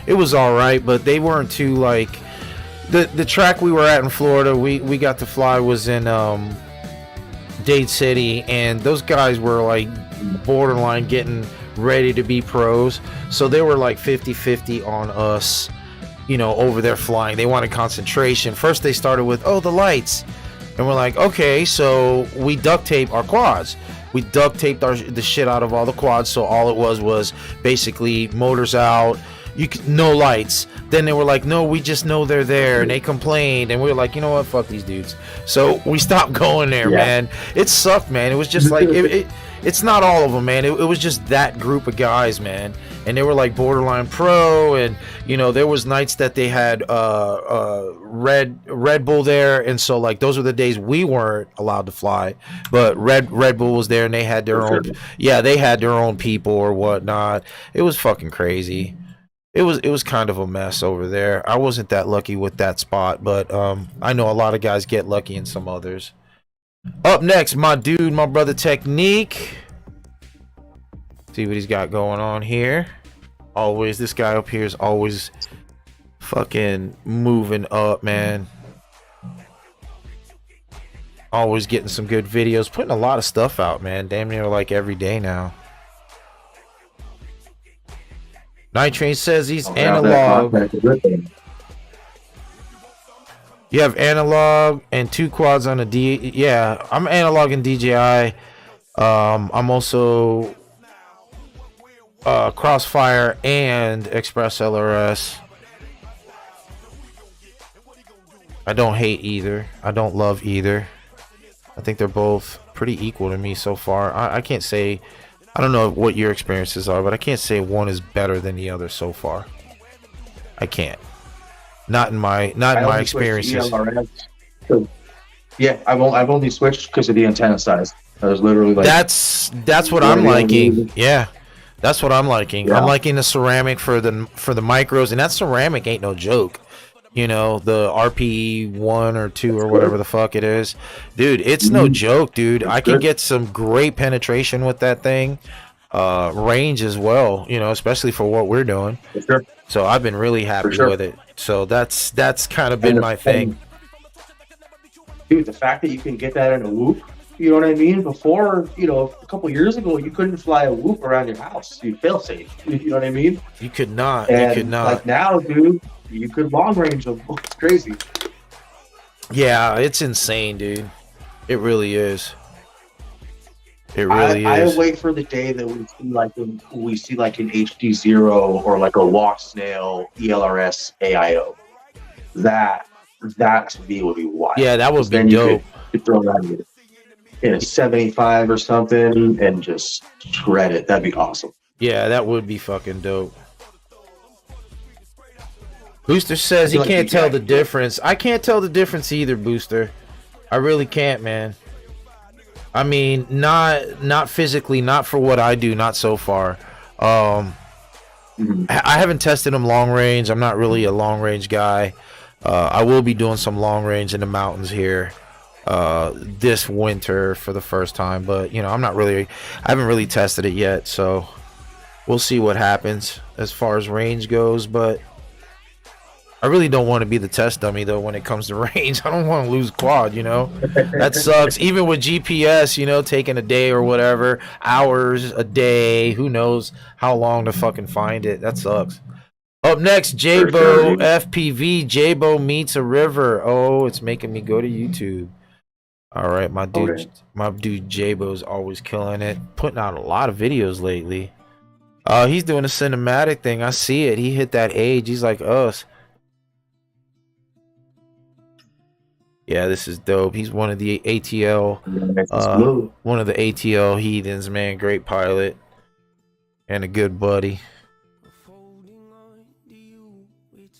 It was all right, but they weren't too like the track we were at in Florida. We got to fly was in Dade City, and those guys were like borderline getting ready to be pros, so they were like 50-50 on us, over there flying. They wanted concentration. First they started with the lights, and we're like, okay, so we duct tape our quads. We duct taped the shit out of all the quads, so all it was basically motors out, no lights. Then they were like, no, we just know they're there, and they complained, and we were like, you know what, fuck these dudes. So we stopped going there, man. It sucked, man. It was just like it's not all of them, man. It was just that group of guys, man, and they were like borderline pro, and there was nights that they had Red Bull there, and so like those were the days we weren't allowed to fly, but Red Bull was there, and they had their own, they had their own people or whatnot. It was fucking crazy. It was kind of a mess over there. I wasn't that lucky with that spot, but I know a lot of guys get lucky in some others. Up next, my brother Technique. See what he's got going on here. Always, this guy up here is always fucking moving up, man. Always getting some good videos, putting a lot of stuff out, man. Damn near like every day now. Night Train says he's analog. You have analog and 2 quads on a D. Yeah, I'm analog and DJI. I'm also Crossfire and Express LRS. I don't hate either. I don't love either. I think they're both pretty equal to me so far. I can't say. I don't know what your experiences are, but I can't say one is better than the other so far. I can't. Not in my experiences. Yeah, I've only switched because of the antenna size. I was literally like, that's what I'm liking. Yeah, that's what I'm liking. Yeah. I'm liking the ceramic for the micros, and that ceramic ain't no joke. The RP 1 or 2 or whatever the fuck it is, dude. It's no joke, dude. I can get some great penetration with that thing, range as well. Especially for what we're doing. Sure. So I've been really happy with it. So that's kind of been my thing. Dude, the fact that you can get that in a whoop, You know what I mean? Before, a couple years ago, you couldn't fly a whoop around your house. You fail safe. You know what I mean? You could not. And you could not. like now, dude, you could long range them. It's crazy. Yeah, it's insane, dude. It really is. It really I is. wait for the day that we see like an HD0 or like a walk snail ELRS AIO. That to me would be wild. Yeah, that would be then dope. You could throw that in a 75 or something and just shred it. That'd be awesome. Yeah, that would be fucking dope. Booster says he can't tell the difference. I can't tell the difference either, Booster. I really can't, man. I mean, not physically, not for what I do, not so far. I haven't tested them long range. I'm not really a long range guy. I will be doing some long range in the mountains here this winter for the first time, but I haven't really tested it yet, so we'll see what happens as far as range goes. But I really don't want to be the test dummy though when it comes to range. I don't want to lose quad, that sucks. Even with GPS, taking a day or whatever, hours, a day, who knows how long to fucking find it. That sucks. Up next, Jabo FPV. Jabo meets a river. Oh, it's making me go to YouTube. All right, my dude Jabo's always killing it, putting out a lot of videos lately. He's doing a cinematic thing. I see it. He hit that age. He's like us. Yeah, this is dope. He's one of the ATL, one of the ATL heathens, man. Great pilot and a good buddy.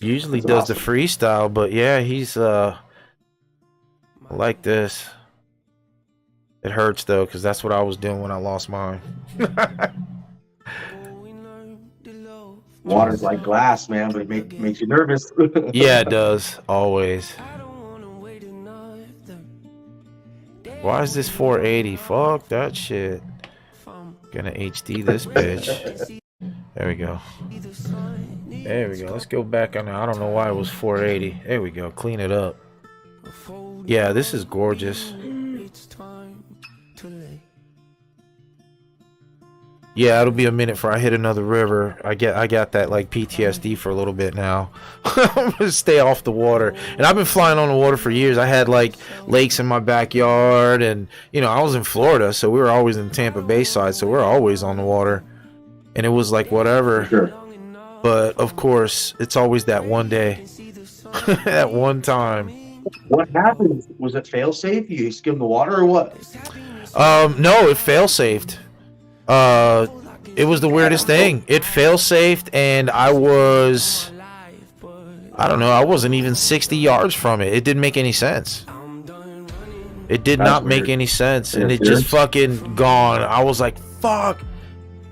Usually does the freestyle, but yeah, he's I like this. It hurts though, because that's what I was doing when I lost mine. Water's like glass, man, but it makes you nervous. Yeah, it does. Always. Why is this 480? Fuck that shit. Gonna HD this bitch. There we go. There we go. Let's go back on. I don't know why it was 480. There we go. Clean it up. Yeah, this is gorgeous. Yeah, it'll be a minute before I hit another river. I got that like PTSD for a little bit now. I'm gonna stay off the water. And I've been flying on the water for years. I had like lakes in my backyard, and I was in Florida, so we were always in Tampa Bay side, so we're always on the water. And it was like whatever. Sure. But of course, it's always that one day. That one time. What happened? Was it fail safe? You skimmed the water or what? No, it fail safed. It was the weirdest thing. It fail safed, and I don't know, I wasn't even 60 yards from it. It didn't make any sense. It did not make any sense, and it just fucking gone. I was like, fuck.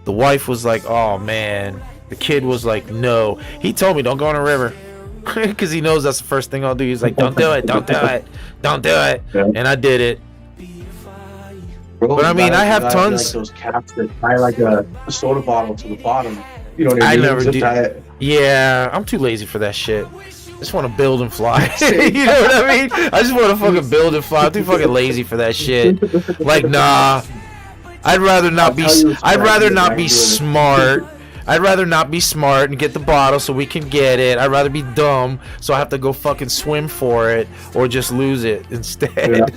The wife was like, oh man. The kid was like, no. He told me, don't go in a river. Because he knows that's the first thing I'll do. He's like, don't do it, don't do it, don't do it. And I did it. Bro, but I mean, I have tons. Like those caps that tie like a soda bottle to the bottom. You know what I mean? I never do. Yeah, I'm too lazy for that shit. I just want to build and fly. You know what I mean? I just want to fucking build and fly. I'm too fucking lazy for that shit. Like, nah. I'd rather not be. I'd rather not be smart. I'd rather not be smart and get the bottle so we can get it. I'd rather be dumb so I have to go fucking swim for it or just lose it instead.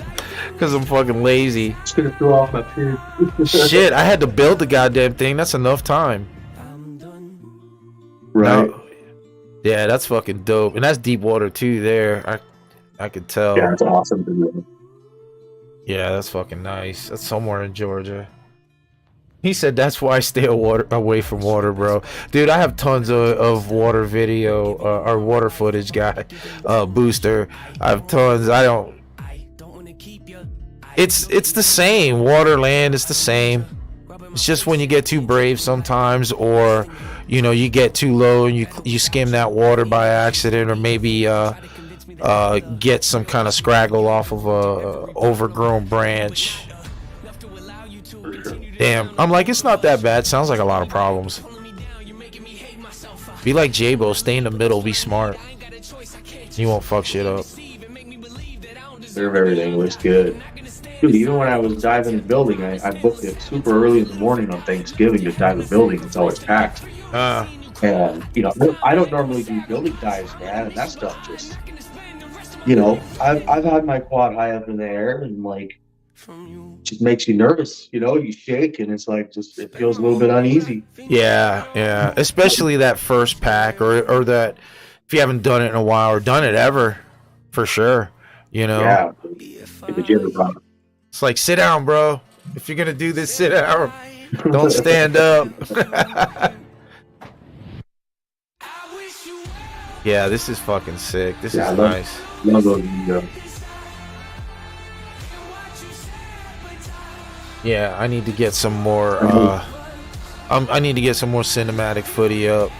Because I'm fucking lazy. Just gonna throw off my period. Shit, I had to build the goddamn thing. That's enough time. Right. Now, yeah, that's fucking dope. And that's deep water too there. I could tell. Yeah, it's awesome to do. Yeah, that's fucking nice. That's somewhere in Georgia. He said that's why I stay away from water, bro. Dude, I have tons of water video or water footage, guy. Booster. I have tons. I don't. It's the same. Water, land, it's the same. It's just when you get too brave sometimes, or you get too low and you skim that water by accident, or maybe get some kind of scraggle off of a overgrown branch. Damn, I'm like, it's not that bad. Sounds like a lot of problems. Be like Jabo, stay in the middle, be smart. You won't fuck shit up. Serve everything looks good. Dude, even when I was diving a building, I booked it super early in the morning on Thanksgiving to dive a building. It's always packed. And, you know, I don't normally do building dives, man, and that stuff just, you know, I've had my quad high up in the air and, like, just makes you nervous, you know, you shake and it's like, just, it feels a little bit uneasy. Yeah. Especially that first pack or that, if you haven't done it in a while or done it ever, for sure, you know. Yeah. It's like, sit down, bro. If you're going to do this, sit down. Don't stand up. Yeah, this is fucking sick. This is nice. Love those videos. Yeah, I need to get some more. I need to get some more cinematic footy up.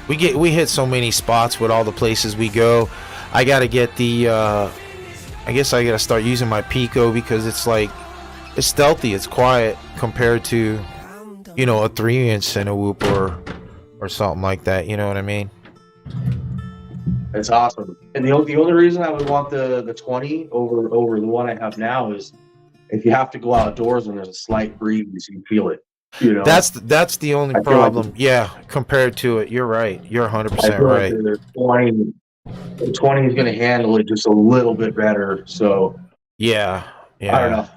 We hit so many spots with all the places we go. I gotta get the. I guess I gotta start using my Pico because it's like, it's stealthy, it's quiet compared to, you know, a 3-inch center whoop or something like that. You know what I mean? It's awesome. And the only reason I would want the 20 over the one I have now is if you have to go outdoors and there's a slight breeze, you feel it. You know, that's the only problem. Like, yeah, compared to it, you're right. You're 100% right. Like the 20 is going to handle it just a little bit better. So yeah. I don't know.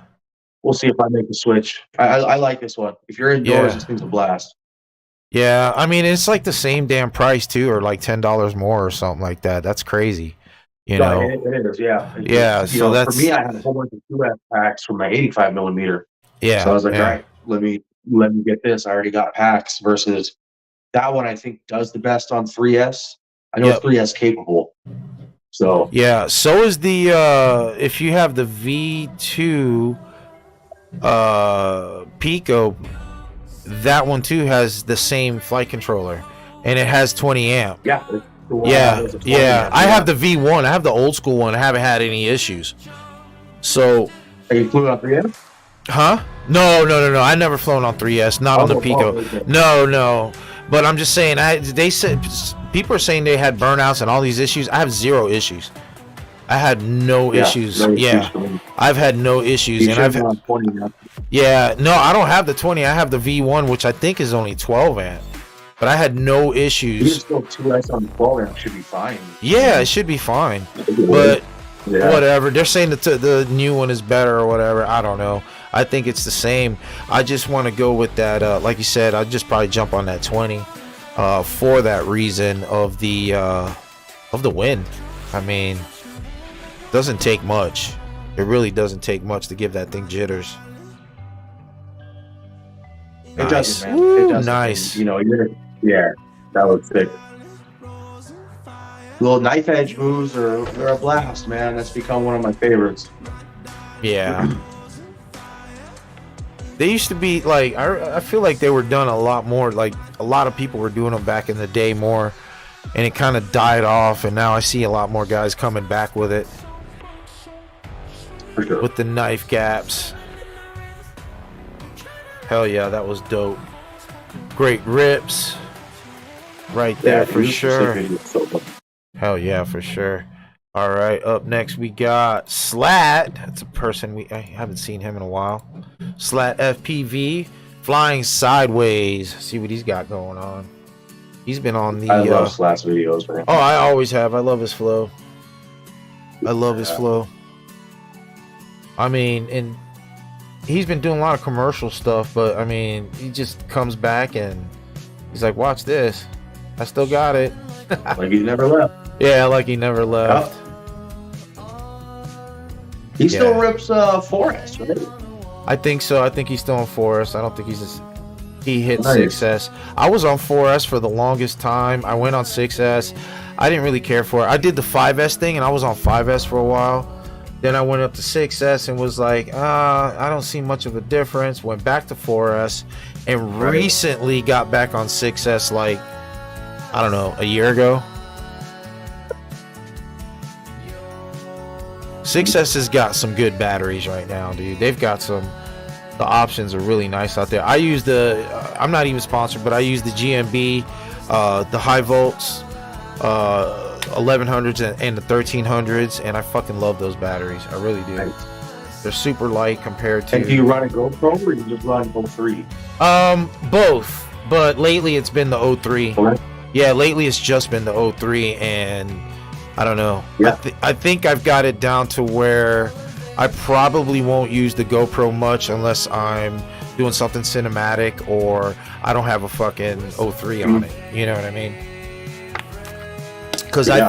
We'll see if I make the switch. I like this one. If you're indoors, this thing's a blast. Yeah, I mean, it's like the same damn price too, or like $10 more or something like that. That's crazy. You know, it is. Yeah. Yeah. So that's, for me, I had a whole bunch of 2S packs for my 85 millimeter. Yeah. So I was like, all right, let me get this. I already got packs versus that one. I think does the best on 3S. I know 3S capable. So yeah. So is the if you have the V2 Pico, that one too has the same flight controller, and it has 20 amp. Yeah. I have the V1. I have the old school one. I haven't had any issues. So. Are you flew on 3S? Huh? No. I never flown on 3S. Not on the Pico. No. But I'm just saying. They said people are saying they had burnouts and all these issues. I have zero issues. I had no issues. I've had no issues, and I've had 20 now. Yeah, no, I don't have the 20. I have the V1, which I think is only 12 amp. But I had no issues. You still 2S on the 12 amp should be fine. Yeah, it should be fine. But whatever. They're saying that the new one is better or whatever. I don't know. I think it's the same. I just want to go with that. Like you said, I'd just probably jump on that 20 for that reason of the win. I mean, doesn't take much. It really doesn't take much to give that thing jitters. It doesn't, man. It doesn't. Nice. You know, that looks sick. Little knife edge moves they're a blast, man. That's become one of my favorites. Yeah. They used to be like, I feel like they were done a lot more. Like a lot of people were doing them back in the day more, and it kind of died off. And now I see a lot more guys coming back with it. For sure. With the knife gaps. Hell yeah, that was dope. Great rips. Right there for sure. Hell yeah, for sure. All right, up next we got Slat. That's a person I haven't seen him in a while. Slat FPV flying sideways. See what he's got going on. He's been on the. I love Slat's videos, man. Oh, I always have. I love his flow. I love his flow. I mean, and he's been doing a lot of commercial stuff, but I mean, he just comes back and he's like, "Watch this. I still got it." Like he never left. Yeah, like he never left. He still rips 4S, right? I think so. I think he's still on 4S. I don't think he hit 6S. I was on 4S for the longest time. I went on 6S. I didn't really care for it. I did the 5S thing, and I was on 5S for a while. Then I went up to 6S and was like, I don't see much of a difference. Went back to 4S and recently got back on 6S like, I don't know, a year ago. 6S has got some good batteries right now, dude. They've got the options are really nice out there. I use I'm not even sponsored, but I use the GMB, the high volts, 1100s and the 1300s, and I fucking love those batteries. I really do. They're super light compared to. And do you run a GoPro or you just run O3? Both, but lately it's been the O3. Okay. Yeah, lately it's just been the O3, and I don't know. Yeah. I think I've got it down to where I probably won't use the GoPro much unless I'm doing something cinematic or I don't have a fucking O3 on it. You know what I mean? Because Yeah.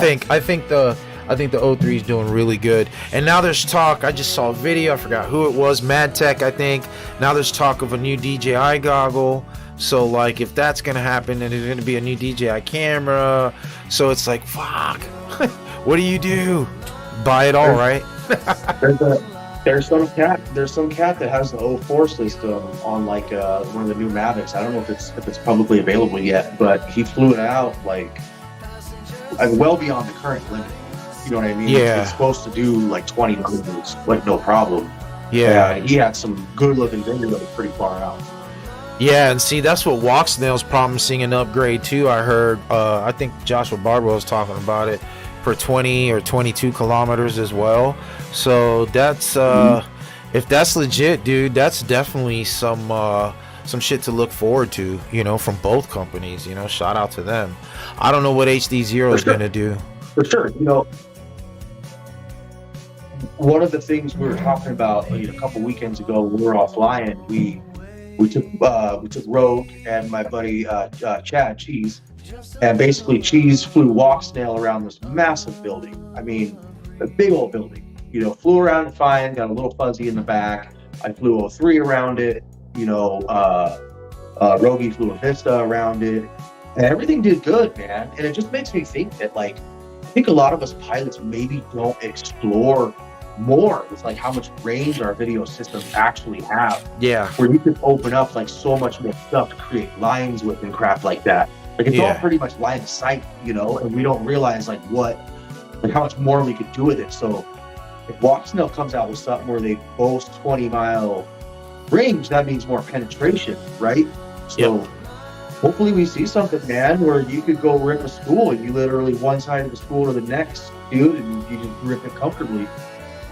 I think the O3 is doing really good. And now there's talk. I just saw a video. I forgot who it was. Mad Tech, I think. Now there's talk of a new DJI goggle. So like, if that's gonna happen, then there's gonna be a new DJI camera. So it's like, fuck. What do you do? Buy it all, right? There's some cat that has the O4 system on like one of the new Mavics. I don't know if it's publicly available yet, but he flew it out like well beyond the current limit. You know what I mean? Yeah. It's supposed to do like 20 minutes, like no problem. Yeah. He had some good looking video that was pretty far out. Yeah, and see, that's what Walksnail's promising an upgrade too. I heard, I think Joshua Barbara was talking about it for 20 or 22 kilometers as well. So that's, if that's legit, dude, that's definitely some shit to look forward to, you know, from both companies. You know, shout out to them. I don't know what HD0 is going to do. For sure, you know, one of the things we were talking about a couple weekends ago when we were all flying, we took Rogue and my buddy Chad Cheese, and basically Cheese flew Walksnail around this massive building. I mean, a big old building. You know, flew around it fine, got a little fuzzy in the back. I flew O3 around it. You know, Rogie flew a Vista around it, and everything did good, man. And it just makes me think that, like, I think a lot of us pilots maybe don't explore more with like how much range our video systems actually have. Yeah. Where you can open up like so much more stuff to create lines with and crap like that. Like it's all pretty much line of sight, you know, and we don't realize like how much more we could do with it. So if Walksnail comes out with something where they boast 20-mile range, that means more penetration, right? So hopefully we see something, man, where you could go rip a spool and you literally one side of the spool to the next, dude, and you just rip it comfortably.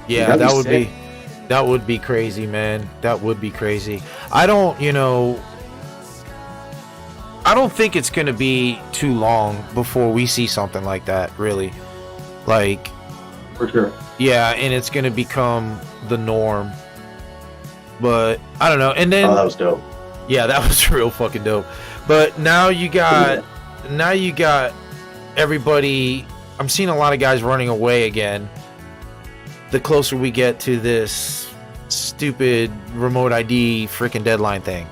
Yeah, that would be crazy, man. That would be crazy. I don't think it's going to be too long before we see something like that, really. Like, for sure. Yeah, and it's going to become the norm. But I don't know. And then that was dope. Yeah, that was real fucking dope. But now you got everybody. I'm seeing a lot of guys running away again. The closer we get to this stupid remote ID freaking deadline thing,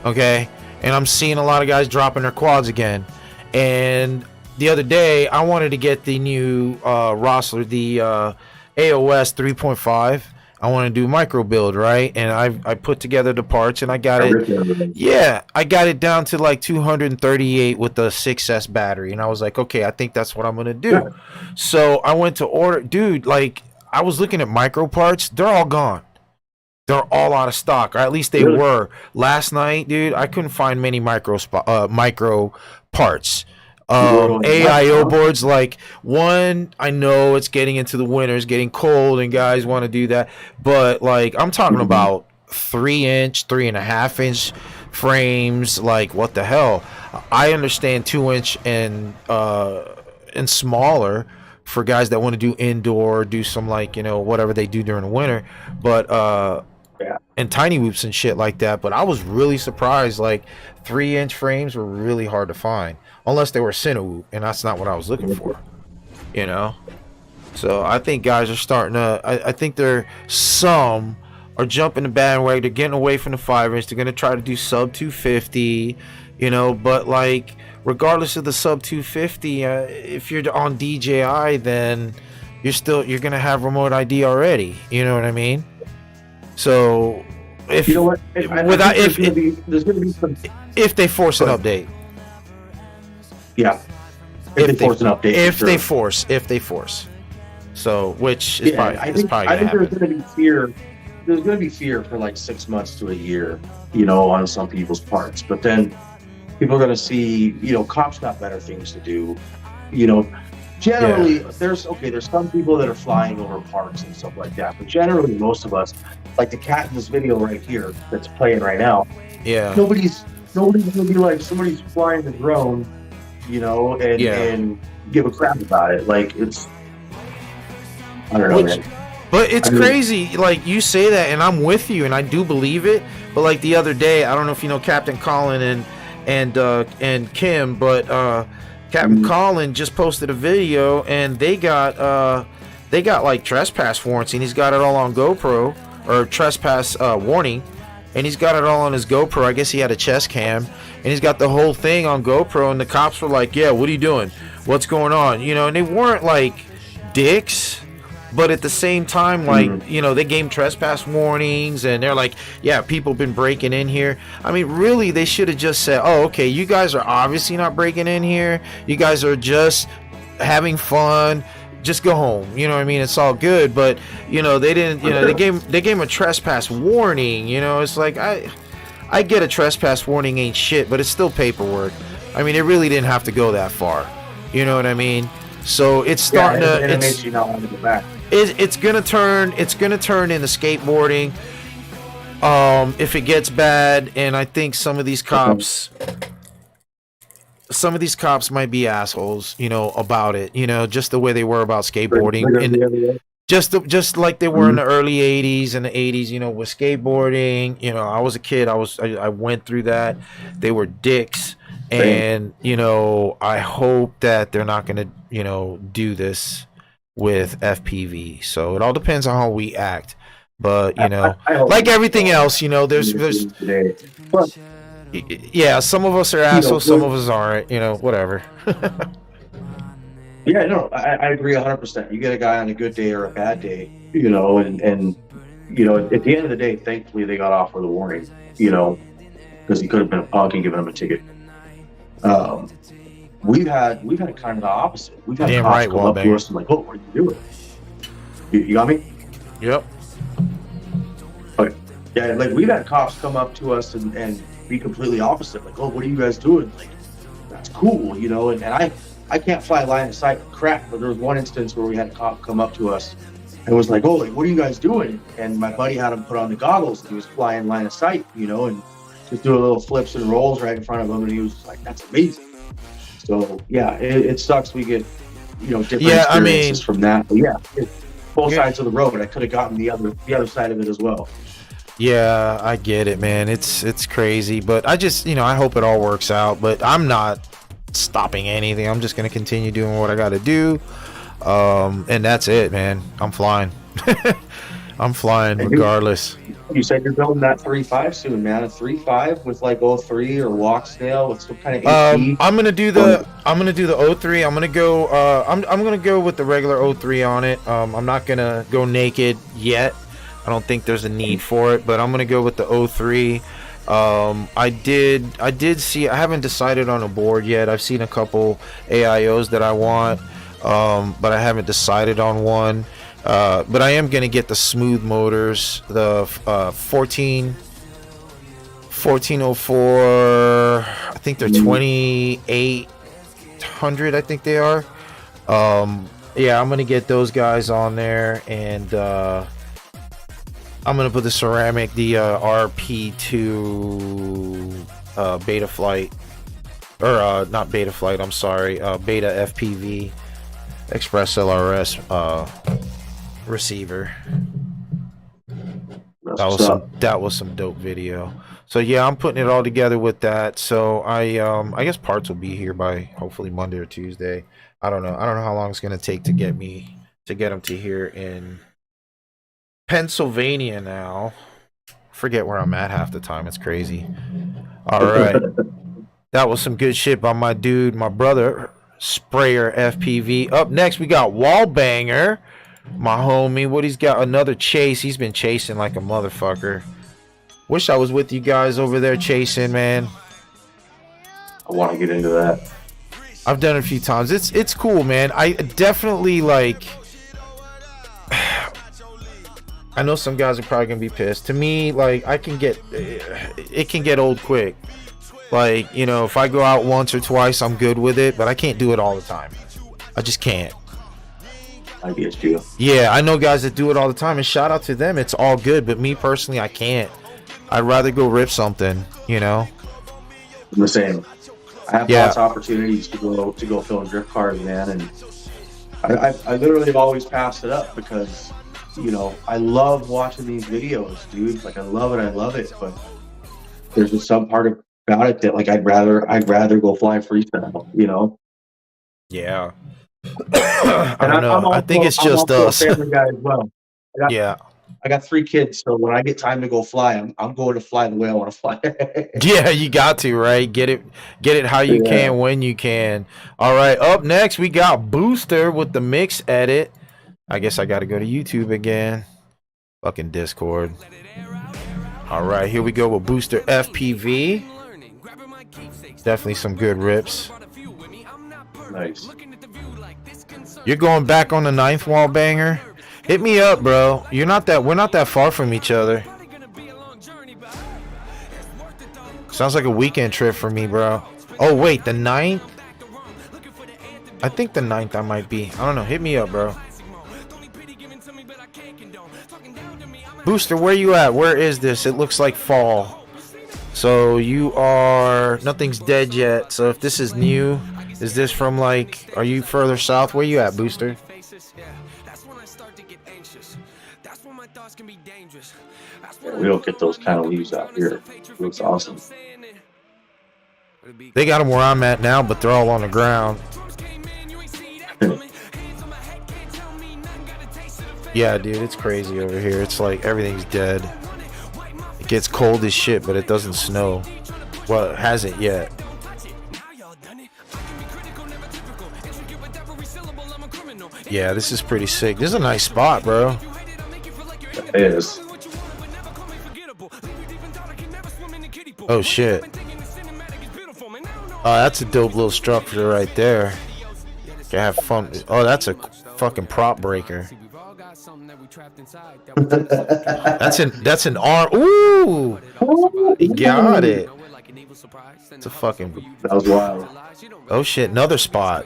okay? And I'm seeing a lot of guys dropping their quads again. And the other day, I wanted to get the new Rossler, the AOS 3.5. I want to do micro build, right? And I put together the parts and I got it. Yeah, I got it down to like 238 with the 6S battery. And I was like, okay, I think that's what I'm going to do. So I went to order, dude, like, I was looking at micro parts. They're all gone. They're all out of stock, or at least they were. Last night, dude, I couldn't find many micro parts. AIO boards, like one, I know it's getting into the winter, it's getting cold, and guys want to do that. But like, I'm talking about 3-inch, 3.5-inch frames. Like, what the hell? I understand 2-inch and smaller for guys that want to do indoor, do some like, you know, whatever they do during the winter, but and tiny whoops and shit like that. But I was really surprised, like 3-inch frames were really hard to find unless they were Cinewhoop, and that's not what I was looking for, you know. So I think guys are starting to, I think some are jumping the bandwagon. They're getting away from the 5-inch. They're gonna try to do sub 250, you know. But like, regardless of the sub 250, if you're on DJI, then you're gonna have remote ID already. You know what I mean? So if you know what, there's gonna be some, if they force an update, if they force. So which is probably I think there's gonna be fear. There's gonna be fear for like 6 months to a year, you know, on some people's parts, but then people are going to see, you know, cops got better things to do. You know, generally there's some people that are flying over parks and stuff like that, but generally most of us, like the cat in this video right here that's playing right now, nobody's gonna be like, somebody's flying the drone, you know, and give a crap about it. Like, it's, I don't know, man. But it's crazy, like, you say that, and I'm with you, and I do believe it. But like the other day, I don't know if you know Captain Colin and Kim, but Captain Colin just posted a video, and they got like trespass warrants, and he's got it all on GoPro, or trespass warning, and he's got it all on his GoPro. I guess he had a chest cam, and he's got the whole thing on GoPro, and the cops were like, "Yeah, what are you doing? What's going on?" You know, and they weren't like dicks. But at the same time, like, you know, they gave him trespass warnings, and they're like, yeah, people have been breaking in here. I mean, really, they should have just said, oh, okay, you guys are obviously not breaking in here. You guys are just having fun. Just go home. You know what I mean? It's all good. But, you know, they didn't, you know, they gave him a trespass warning. You know, it's like, I get a trespass warning ain't shit, but it's still paperwork. I mean, it really didn't have to go that far. You know what I mean? So it's starting to. It makes you not want to go back. It's gonna turn into skateboarding if it gets bad, and I think some of these cops might be assholes, you know, about it, you know, just the way they were about skateboarding, and just like they were in the early 80s and the 80s, you know, with skateboarding. You know, I was a kid, I went through that. They were dicks, and you know, I hope that they're not gonna, you know, do this with FPV. So it all depends on how we act, but you know, like everything else, you know, there's yeah, some of us are assholes, some of us aren't, you know, whatever. Yeah, no, I agree 100%. You get a guy on a good day or a bad day, you know, and you know, at the end of the day, thankfully they got off with a warning, you know, because he could have been a punk and given him a ticket. We've had kind of the opposite. We've had cops come up to us and like, oh, what are you doing? You got me? Yep. Okay. Yeah, like we've had cops come up to us and be completely opposite. Like, oh, what are you guys doing? Like, that's cool, you know. And I can't fly line of sight for crap, but there was one instance where we had a cop come up to us and was like, oh, like, what are you guys doing? And my buddy had him put on the goggles and he was flying line of sight, you know, and just doing little flips and rolls right in front of him, and he was like, that's amazing. So yeah, it sucks we get, you know, different experiences from that. But yeah, both sides of the road. I could have gotten the other side of it as well. Yeah, I get it, man. It's crazy, but I just, you know, I hope it all works out. But I'm not stopping anything. I'm just gonna continue doing what I got to do, and that's it, man. I'm flying. I'm flying regardless. You said you're building that 3.5 soon, man. A 3.5 with like 03 or walk scale with some kind of AP. I'm gonna do the 03. I'm gonna go. I'm gonna go with the regular 03 on it. I'm not gonna go naked yet. I don't think there's a need for it, but I'm gonna go with the 03. I did see. I haven't decided on a board yet. I've seen a couple AIOs that I want, but I haven't decided on one. But I am gonna get the smooth motors, the 1404. I think they're 2800. I think they are. Yeah, I'm gonna get those guys on there, and I'm gonna put the ceramic, the RP2 Beta Flight, or not Beta Flight. I'm sorry, Beta FPV Express LRS receiver. That was some dope video. So yeah, I'm putting it all together with that. So I guess parts will be here by hopefully Monday or Tuesday. I don't know how long it's gonna take to get them to here in Pennsylvania now. Forget where I'm at half the time. It's crazy. All right. That was some good shit by my dude, my brother, Sprayer FPV. Up next, we got Wallbanger, my homie. What he's got, another chase. He's been chasing like a motherfucker. Wish I was with you guys over there chasing, man. I want to get into that. I've done it a few times. It's cool, man. I definitely like. I know some guys are probably gonna be pissed. To me, like, it can get old quick. Like, you know, if I go out once or twice, I'm good with it, but I can't do it all the time. I just can't. I get you. Yeah, I know guys that do it all the time, and shout out to them. It's all good, but me personally, I can't. I'd rather go rip something, you know. I'm the same. I have lots of opportunities to go film drift cars, man, and I literally have always passed it up because, you know, I love watching these videos, dude. Like I love it, but there's just some part about it that like I'd rather go fly freestyle, you know. Yeah. I don't know. I think it's just us. A family guy as well. Yeah. I got 3 kids, so when I get time to go fly, I'm going to fly the way I want to fly. Yeah, you got to, right? Get it how you can when you can. All right, up next we got Booster with the mix edit. I guess I got to go to YouTube again. Fucking Discord. All right, here we go with Booster FPV. Definitely some good rips. Nice. You're going back on the 9th wall banger? Hit me up, bro. We're not that far from each other. Sounds like a weekend trip for me, bro. Oh, wait, the 9th? I think the 9th I might be. I don't know. Hit me up, bro. Booster, where you at? Where is this? It looks like fall. So you are... Nothing's dead yet. So if this is new, is this from like... Are you further south? Where you at, Booster? Yeah, we don't get those kind of leaves out here. It looks awesome. They got them where I'm at now, but they're all on the ground. Yeah, dude, it's crazy over here. It's like everything's dead. It gets cold as shit, but it doesn't snow. Well, it hasn't yet. Yeah, this is pretty sick. This is a nice spot, bro. It is. Oh, shit. Oh, that's a dope little structure right there. Can have fun. Oh, that's a fucking prop breaker. That's an arm. Ooh, he got it. It's a fucking. That was wild. Oh shit, another spot.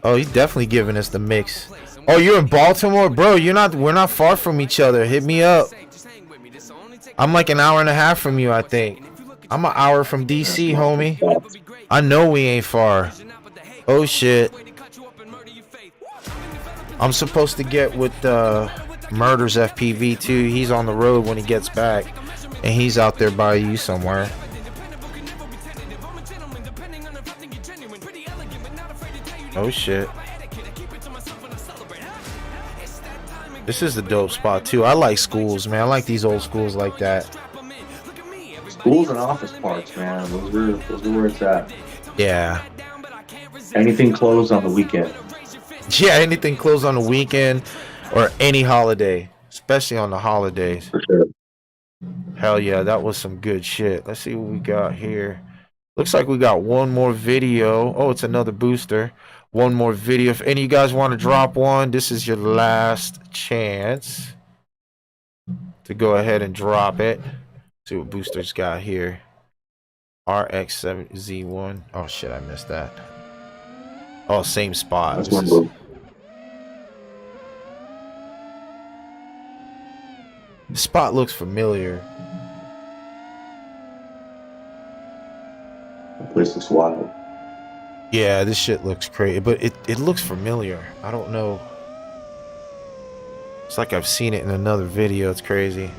Oh, he's definitely giving us the mix. Oh, you're in Baltimore, bro. We're not far from each other. Hit me up. I'm like an hour and a half from you, I think. I'm an hour from DC, homie. I know we ain't far. Oh shit. I'm supposed to get with Murders FPV too. He's on the road when he gets back, and he's out there by you somewhere. Oh shit. This is the dope spot too. I like schools, man. I like these old schools like that. Schools and office parks, man. Those are where it's at. Yeah. Anything closed on the weekend. Yeah, anything closed on the weekend or any holiday, especially on the holidays. For sure. Hell yeah, that was some good shit. Let's see what we got here. Looks like we got one more video. Oh, it's another booster. One more video. If any of you guys want to drop one, this is your last chance to go ahead and drop it. See what Booster's got here. RX7Z1. Oh shit, I missed that. Oh, same spot. That's This one is- move. The spot looks familiar. That place looks wild. Yeah, this shit looks crazy, but it looks familiar. I don't know. It's like I've seen it in another video. It's crazy.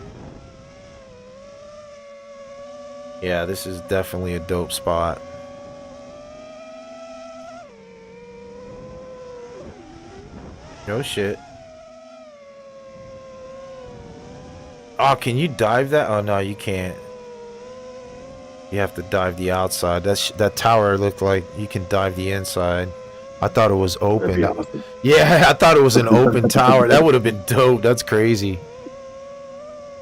Yeah, this is definitely a dope spot. No shit. Oh, can you dive that? Oh no, you can't. You have to dive the outside. That tower looked like you can dive the inside. I thought it was That'd open. be awesome. Yeah, I thought it was an open tower. That would have been dope. That's crazy.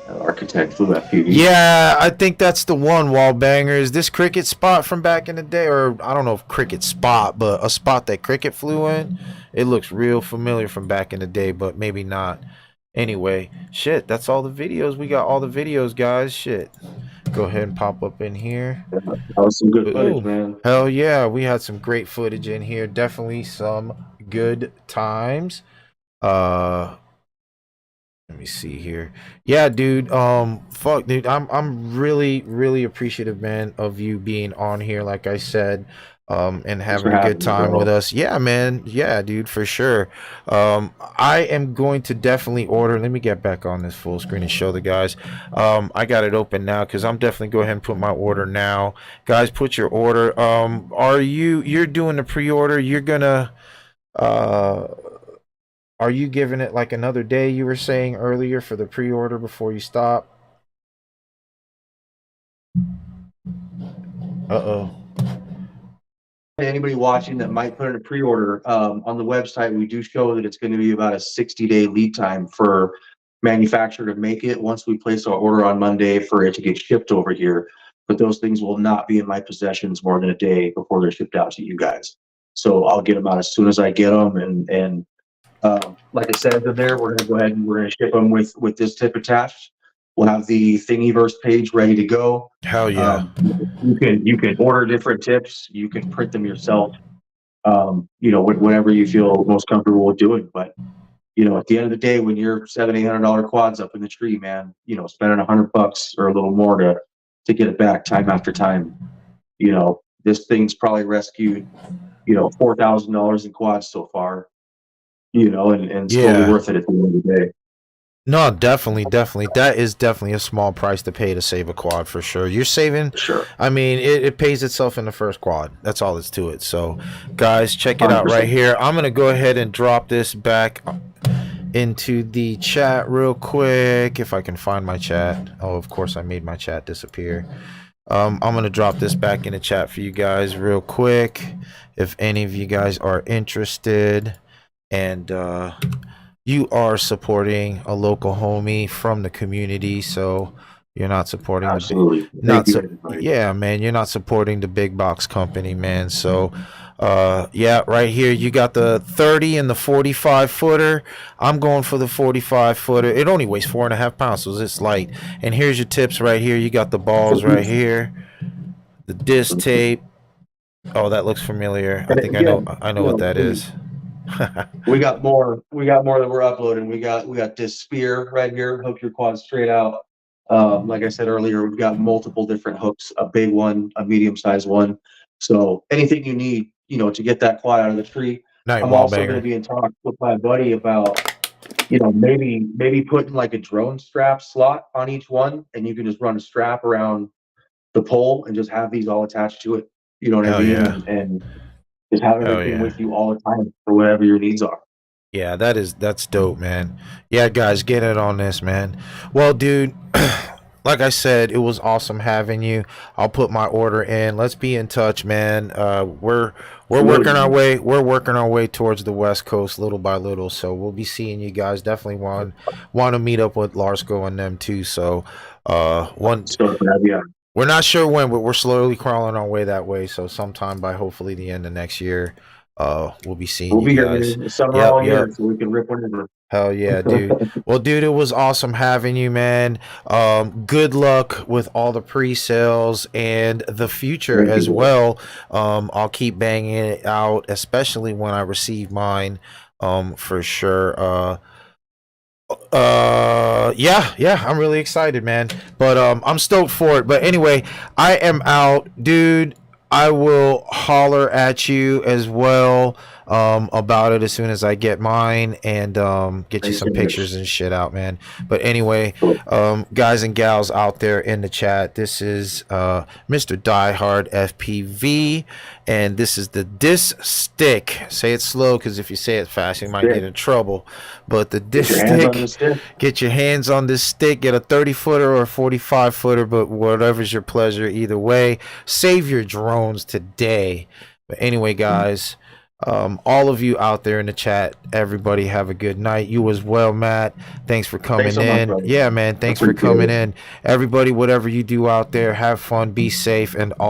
Architect flew FPV. Yeah, I think that's the one, wall banger. Is this Cricket spot from back in the day? Or I don't know if Cricket spot, but a spot that Cricket flew in. It looks real familiar from back in the day, but maybe not. Anyway, shit, that's all the videos. We got all the videos, guys. Shit. Go ahead and pop up in here. That was some good footage, man. Hell yeah, we had some great footage in here. Definitely some good times. Let me see here. Yeah, dude. Fuck, dude. I'm really appreciative, man, of you being on here. Like I said, and having a good time with us. Yeah, man. Yeah, dude, for sure. I am going to definitely order. Let me get back on this full screen and show the guys. I got it open now because I'm definitely go ahead and put my order now. Guys, put your order. You're doing the pre-order? You're gonna are you giving it like another day, you were saying earlier, for the pre-order before you stop? Uh-oh. Anybody watching that might put in a pre-order, on the website, we do show that it's going to be about a 60-day lead time for manufacturer to make it once we place our order on Monday for it to get shipped over here. But those things will not be in my possessions more than a day before they're shipped out to you guys. So I'll get them out as soon as I get them. And like I said in there, we're going to go ahead and we're going to ship them with this tip attached. We'll have the Thingiverse page ready to go. Hell yeah. You can order different tips. You can print them yourself. Whatever you feel most comfortable with doing. But at the end of the day, when you're $700-800 quads up in the tree, man, spending $100 or a little more to get it back time after time. This thing's probably rescued $4,000 in quads so far. And totally worth it at the end of the day. No, definitely. That is definitely a small price to pay to save a quad for sure. You're saving. Sure. I mean, it pays itself in the first quad. That's all that's to it. So, guys, check it out right here. I'm gonna go ahead and drop this back into the chat real quick if I can find my chat. Oh, of course, I made my chat disappear. I'm gonna drop this back in the chat for you guys real quick if any of you guys are interested. And you are supporting a local homie from the community, so you're not supporting yeah, man, you're not supporting the big box company, man. So yeah, right here you got the 30 and the 45 footer. I'm going for the 45 footer. It only weighs 4.5 pounds, so it's light. And here's your tips right here. You got the balls right here, the disc tape. Oh, that looks familiar. I think I know what that is. we got more that we're uploading. We got this spear right here, hook your quad straight out. Like I said earlier, we've got multiple different hooks, a big one, a medium-sized one. So anything you need, to get that quad out of the tree. I'm also going to be in talk with my buddy about, maybe putting like a drone strap slot on each one, and you can just run a strap around the pole and just have these all attached to it. You know what I mean? Yeah. And just have everything with you all the time for whatever your needs are. Yeah, that's dope, man. Yeah, guys, get it on this, man. Well, dude, like I said, it was awesome having you. I'll put my order in. Let's be in touch, man. We're working our way. We're working our way towards the West Coast little by little. So we'll be seeing you guys. Definitely want to meet up with Larsko and them too. So we're not sure when, but we're slowly crawling our way that way. So sometime by hopefully the end of next year, we'll be seeing you guys. Here summer all year, so we can rip whenever. Hell yeah, dude. Well, dude, it was awesome having you, man. Good luck with all the pre-sales and the future as well. I'll keep banging it out, especially when I receive mine, for sure. Yeah, I'm really excited, man. But I'm stoked for it. But anyway, I am out, dude. I will holler at you as well about it as soon as I get mine, and get you some pictures and shit out, man. But anyway, guys and gals out there in the chat, this is Mr. Diehard FPV, and this is the disc stick. Say it slow, because if you say it fast, you might get in trouble. But the disc stick, get your hands on this stick. Get a 30-footer or a 45-footer, but whatever's your pleasure. Either way, save your drones today. But anyway, guys, all of you out there in the chat, everybody have a good night. You as well, Matt. Thanks for coming in. Yeah, man, thanks for coming in. Everybody, whatever you do out there, have fun, be safe, and all